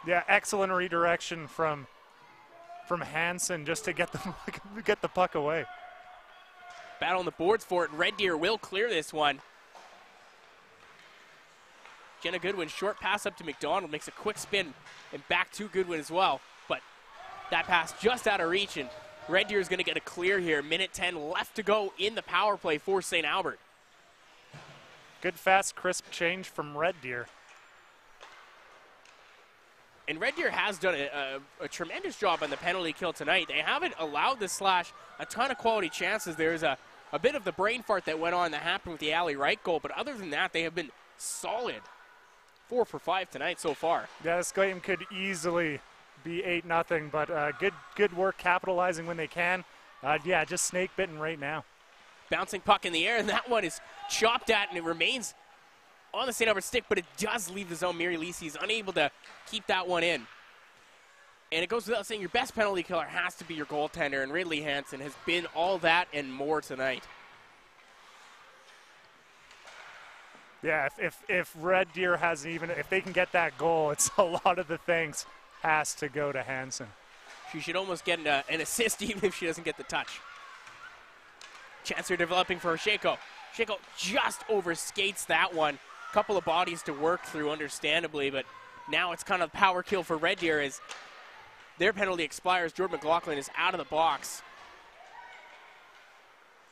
Yeah, excellent redirection from Hansen just to get the puck away. Battle on the boards for it, and Red Deer will clear this one. Jenna Goodwin, short pass up to McDonald, makes a quick spin and back to Goodwin as well. But that pass just out of reach, and Red Deer is going to get a clear here. Minute 10 left to go in the power play for St. Albert. Good, fast, crisp change from Red Deer. And Red Deer has done a tremendous job on the penalty kill tonight. They haven't allowed the Slash a ton of quality chances. There's a bit of the brain fart that went on that happened with the Ali Wright goal, but other than that, they have been solid. 4 for 5 tonight so far. Yeah, this game could easily be 8-0, but good work capitalizing when they can. Yeah, just snake bitten right now. Bouncing puck in the air, and that one is chopped at, and it remains on the St. Albert stick, but it does leave the zone. Miri Lisi is unable to keep that one in. And it goes without saying, your best penalty killer has to be your goaltender, and Ridley Hansen has been all that and more tonight. Yeah, if Red Deer if they can get that goal, it's a lot of the thanks has to go to Hansen. She should almost get an assist even if she doesn't get the touch. Chance here developing for Shako. Shako just overskates that one. Couple of bodies to work through, understandably, but now it's kind of power kill for Red Deer as their penalty expires. Jordan McLaughlin is out of the box.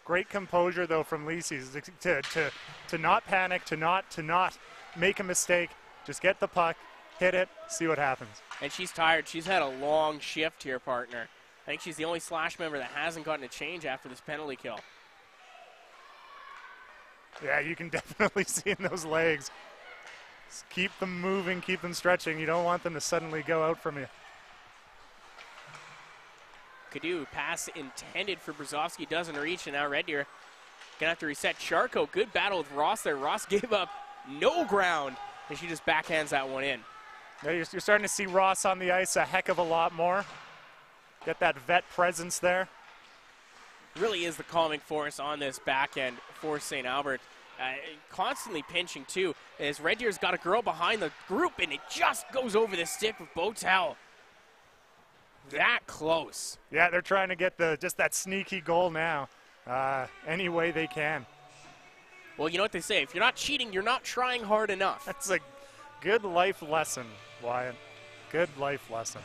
Great composure, though, from Lisi to not panic, to not make a mistake. Just get the puck, hit it, see what happens. And she's tired. She's had a long shift here, partner. I think she's the only Slash member that hasn't gotten a change after this penalty kill. Yeah, you can definitely see in those legs. Just keep them moving, keep them stretching. You don't want them to suddenly go out from you. Cadu, pass intended for Brzezowski, doesn't reach, and now Red Deer gonna have to reset. Charco, good battle with Ross there. Ross gave up no ground, and she just backhands that one in. Yeah, you're starting to see Ross on the ice a heck of a lot more. Get that vet presence there. Really is the calming force on this back end for St. Albert. Constantly pinching, too, as Red Deer's got a girl behind the group, and it just goes over the stick with Botel. That close. Yeah, they're trying to get just that sneaky goal now, any way they can. Well, you know what they say. If you're not cheating, you're not trying hard enough. That's a good life lesson, Wyatt. Good life lesson.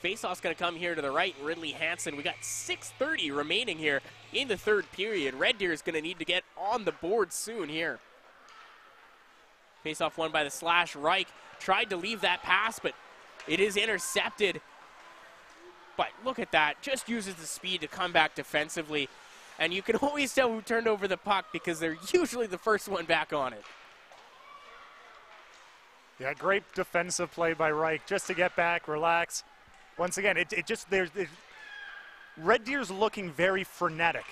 Faceoff's going to come here to the right. Ridley Hansen. We got 6:30 remaining here in the third period. Red Deer is going to need to get on the board soon here. Faceoff won by the Slash. Reich tried to leave that pass, but it is intercepted. But look at that. Just uses the speed to come back defensively. And you can always tell who turned over the puck because they're usually the first one back on it. Yeah, great defensive play by Reich just to get back, relax. Once again, Red Deer's looking very frenetic.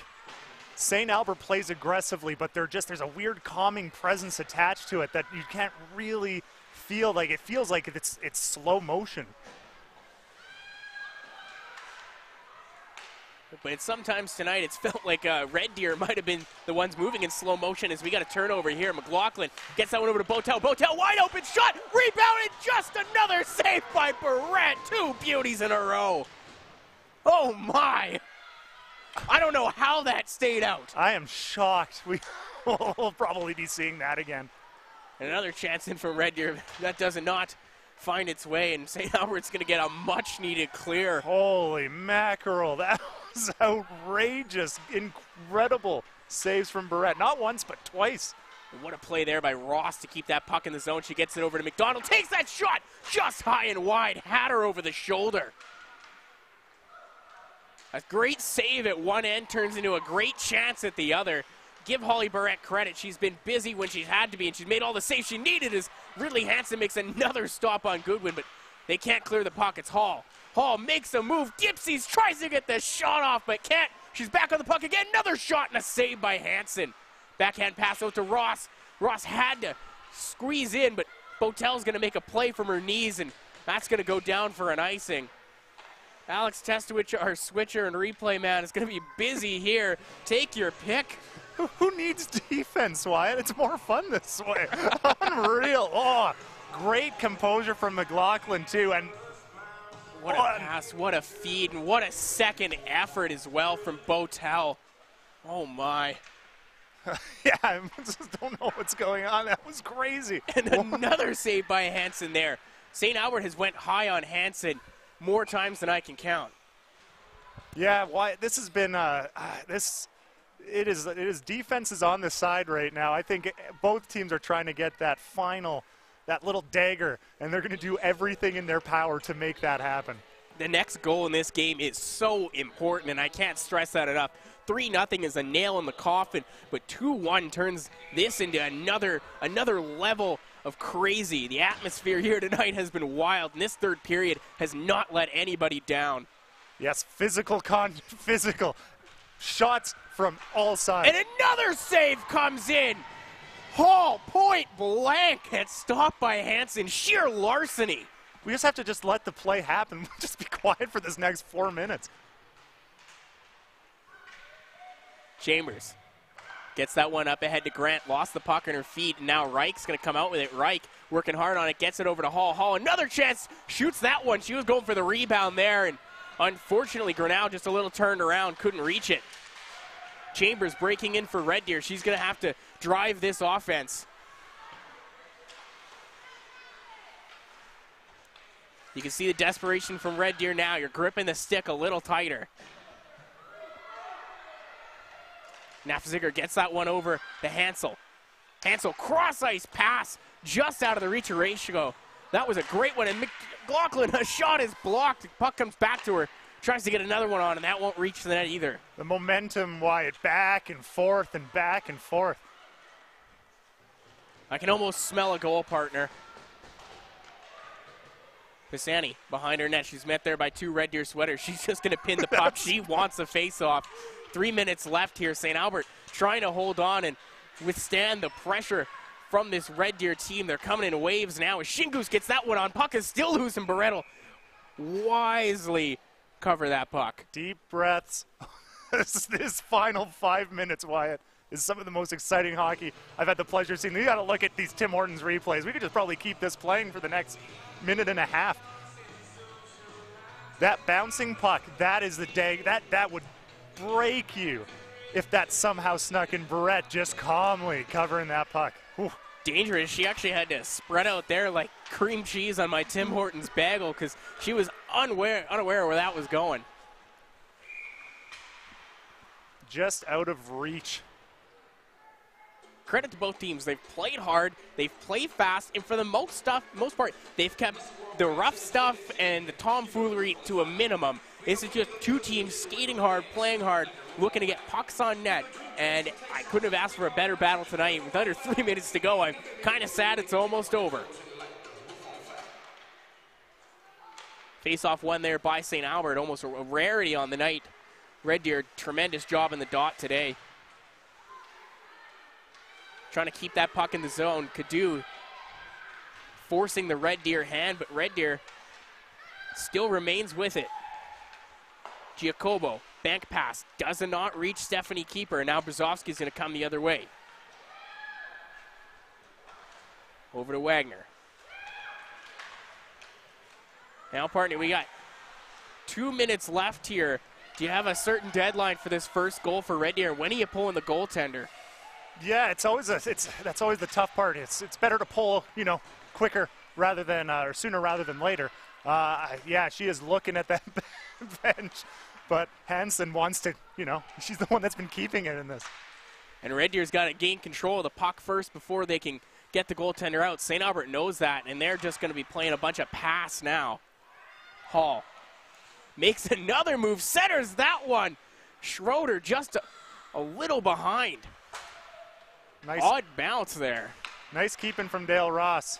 St. Albert plays aggressively, but there's a weird calming presence attached to it that you can't really feel like. It feels like it's slow motion. But sometimes tonight it's felt like Red Deer might have been the ones moving in slow motion as we got a turnover here. McLaughlin gets that one over to Botel. Botel, wide open shot, rebounded, just another save by Barrett. 2 beauties in a row. Oh my. I don't know how that stayed out. I am shocked. We'll probably be seeing that again. And another chance in from Red Deer. That does not find its way, and St. Albert's going to get a much-needed clear. Holy mackerel. That was outrageous. Incredible saves from Barrett. Not once, but twice. And what a play there by Ross to keep that puck in the zone. She gets it over to McDonald. Takes that shot just high and wide. Had her over the shoulder. A great save at one end turns into a great chance at the other. Give Holly Barrett credit. She's been busy when she's had to be, and she's made all the saves she needed as Ridley Hansen makes another stop on Goodwin, but they can't clear the puck. It's Hall. Hall makes a move. Dipsies tries to get the shot off, but can't. She's back on the puck again. Another shot and a save by Hansen. Backhand pass out to Ross. Ross had to squeeze in, but Botel's going to make a play from her knees, and that's going to go down for an icing. Alex Testowich, our switcher and replay man, is going to be busy here. Take your pick. Who needs defense, Wyatt? It's more fun this way. Unreal. Oh, great composure from McLaughlin, too. And what a pass, what a feed, and what a second effort as well from Botel. Oh, my. Yeah, I just don't know what's going on. That was crazy. And another save by Hansen there. St. Albert has went high on Hansen more times than I can count. Yeah, why this has been it is defense is on the side right now. I think both teams are trying to get that little dagger, and they're going to do everything in their power to make that happen. The next goal in this game is so important, and I can't stress that enough. 3-0 is a nail in the coffin, but 2-1 turns this into another level of crazy. The atmosphere here tonight has been wild, and this third period has not let anybody down. Yes, physical shots from all sides. And another save comes in. Hall, point blank, and stopped by Hansen. Sheer larceny. We just have to just let the play happen. We'll just be quiet for this next 4 minutes. Chambers gets that one up ahead to Grant. Lost the puck on her feet, and now Reich's going to come out with it. Reich working hard on it, gets it over to Hall. Hall, another chance, shoots that one. She was going for the rebound there, and unfortunately, Grinnell just a little turned around, couldn't reach it. Chambers breaking in for Red Deer. She's going to have to drive this offense. You can see the desperation from Red Deer now. You're gripping the stick a little tighter. Nafziger gets that one over to Hansel. Hansel, cross-ice pass just out of the reach of Ratio. That was a great one, and McLaughlin, a shot is blocked. The puck comes back to her, tries to get another one on, and that won't reach the net either. The momentum, Wyatt, back and forth and back and forth. I can almost smell a goal, partner. Pisani behind her net. She's met there by 2 Red Deer sweaters. She's just going to pin the puck. She wants a face-off. 3 minutes left here. St. Albert trying to hold on and withstand the pressure from this Red Deer team. They're coming in waves now. As Shingus gets that one on, puck is still loose, and Barretto wisely cover that puck. Deep breaths. This final 5 minutes, Wyatt, is some of the most exciting hockey I've had the pleasure of seeing. You got to look at these Tim Hortons replays. We could just probably keep this playing for the next minute and a half. That bouncing puck, that is the day, that would break you if that somehow snuck in. Barrett just calmly covering that puck. Whew. Dangerous. She actually had to spread out there like cream cheese on my Tim Hortons bagel because she was unaware where that was going. Just out of reach. Credit to both teams. They've played hard, they've played fast, and for the most part, they've kept the rough stuff and the tomfoolery to a minimum. This is just 2 teams skating hard, playing hard, looking to get pucks on net, and I couldn't have asked for a better battle tonight. With under 3 minutes to go, I'm kind of sad it's almost over. Face-off won there by St. Albert, almost a rarity on the night. Red Deer, tremendous job in the dot today. Trying to keep that puck in the zone. Cadu forcing the Red Deer hand, but Red Deer still remains with it. Giacobo bank pass does not reach Stephanie Keeper, and now Brzozowski's going to come the other way. Over to Wagner. Now, partner, we got 2 minutes left here. Do you have a certain deadline for this first goal for Red Deer? When are you pulling the goaltender? Yeah, that's always the tough part. It's better to pull, quicker rather than or sooner rather than later. Yeah, she is looking at that bench, but Hansen wants to, she's the one that's been keeping it in this. And Red Deer's got to gain control of the puck first before they can get the goaltender out. St. Albert knows that, and they're just going to be playing a bunch of pass now. Hall makes another move, centers that one. Schroeder just a little behind. Nice. Odd bounce there. Nice keeping from Dale Ross.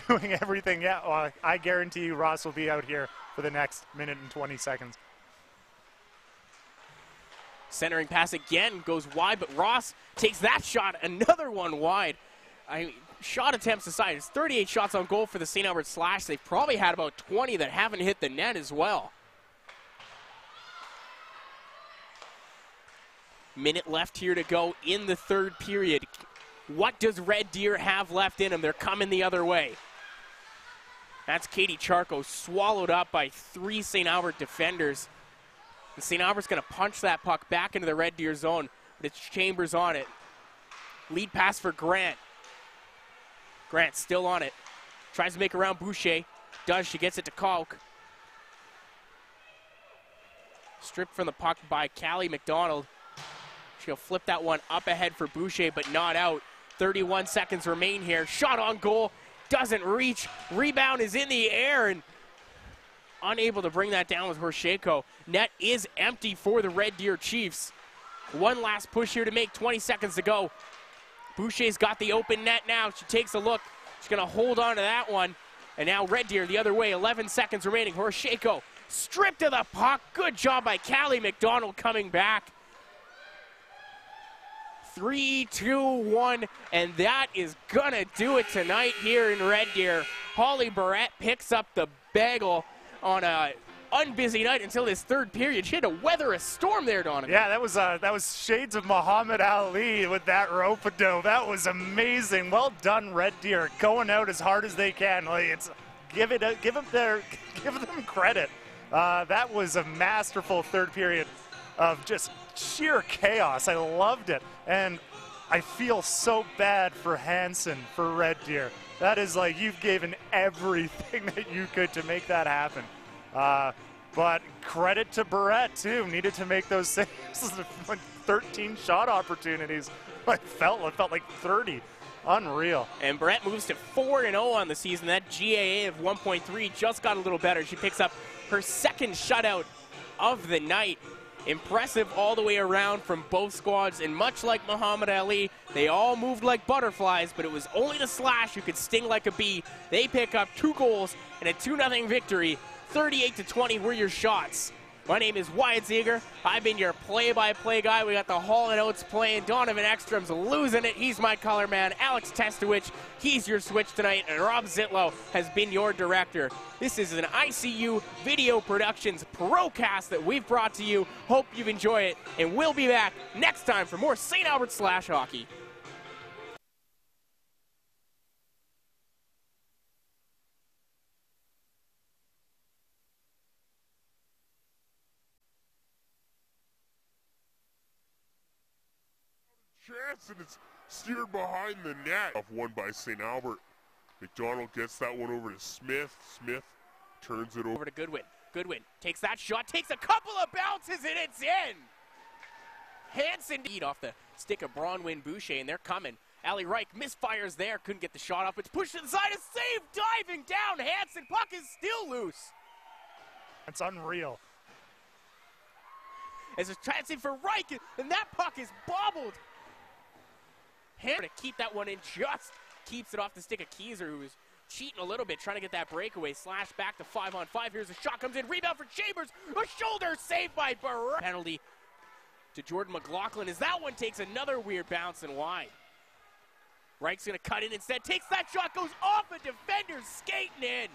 Doing everything. Yeah, well, I guarantee you Ross will be out here for the next minute and 20 seconds. Centering pass again goes wide, but Ross takes that shot, another one wide. Shot attempts aside, it's 38 shots on goal for the St. Albert Slash. They've probably had about 20 that haven't hit the net as well. Minute left here to go in the third period. What does Red Deer have left in them? They're coming the other way. That's Katie Charco, swallowed up by 3 St. Albert defenders. And St. Albert's going to punch that puck back into the Red Deer zone, but it's Chambers on it. Lead pass for Grant. Grant still on it. Tries to make around Boucher. Does. She gets it to Kalk. Stripped from the puck by Callie McDonald. She'll flip that one up ahead for Boucher, but not out. 31 seconds remain here. Shot on goal. Doesn't reach. Rebound is in the air and unable to bring that down with Horsheko. Net is empty for the Red Deer Chiefs. One last push here to make. 20 seconds to go. Boucher's got the open net now. She takes a look. She's going to hold on to that one. And now Red Deer the other way. 11 seconds remaining. Horsheko stripped of the puck. Good job by Callie McDonald coming back. 3, 2, 1, and that is going to do it tonight here in Red Deer. Holly Barrett picks up the bagel on a unbusy night until this third period. She had to weather a storm there, Donovan. Yeah, that was shades of Muhammad Ali with that rope-a-dough. That was amazing. Well done, Red Deer, going out as hard as they can. Like, give them credit. That was a masterful third period of just sheer chaos. I loved it, and I feel so bad for Hansen for Red Deer. That is like you've given everything that you could to make that happen. But credit to Barrett, too. Needed to make those saves. 13 shot opportunities. It felt like 30. Unreal. And Barrett moves to 4-0 on the season. That GAA of 1.3 just got a little better. She picks up her second shutout of the night. Impressive all the way around from both squads, and much like Muhammad Ali, they all moved like butterflies, but it was only the Slash who could sting like a bee. They pick up 2 goals and a 2-0 victory. 38-20 were your shots. My name is Wyatt Ziegler. I've been your play-by-play guy. We got the Hall and Oates playing. Donovan Ekstrom's losing it. He's my color man. Alex Testowich, he's your switch tonight. And Rob Zitlow has been your director. This is an ICU Video Productions Procast that we've brought to you. Hope you enjoy it. And we'll be back next time for more St. Albert Slash hockey. Chance, and it's steered behind the net. Won by St. Albert. McDonald gets that one over to Smith. Smith turns it over to Goodwin. Goodwin takes that shot, takes a couple of bounces, and it's in. Hansen off the stick of Bronwyn Boucher, and they're coming. Ali Reich misfires there, couldn't get the shot off. It's pushed to the side, a save, diving down. Hansen, puck is still loose. That's unreal. As a chance in for Reich, and that puck is bobbled. To keep that one in, just keeps it off the stick of Keyser, who was cheating a little bit, trying to get that breakaway. Slash back to 5-on-5. Here's a shot, comes in, rebound for Chambers. A shoulder save by Barrett. Penalty to Jordan McLaughlin as that one takes another weird bounce and wide. Reich's going to cut in instead, takes that shot, goes off a defender, skating in.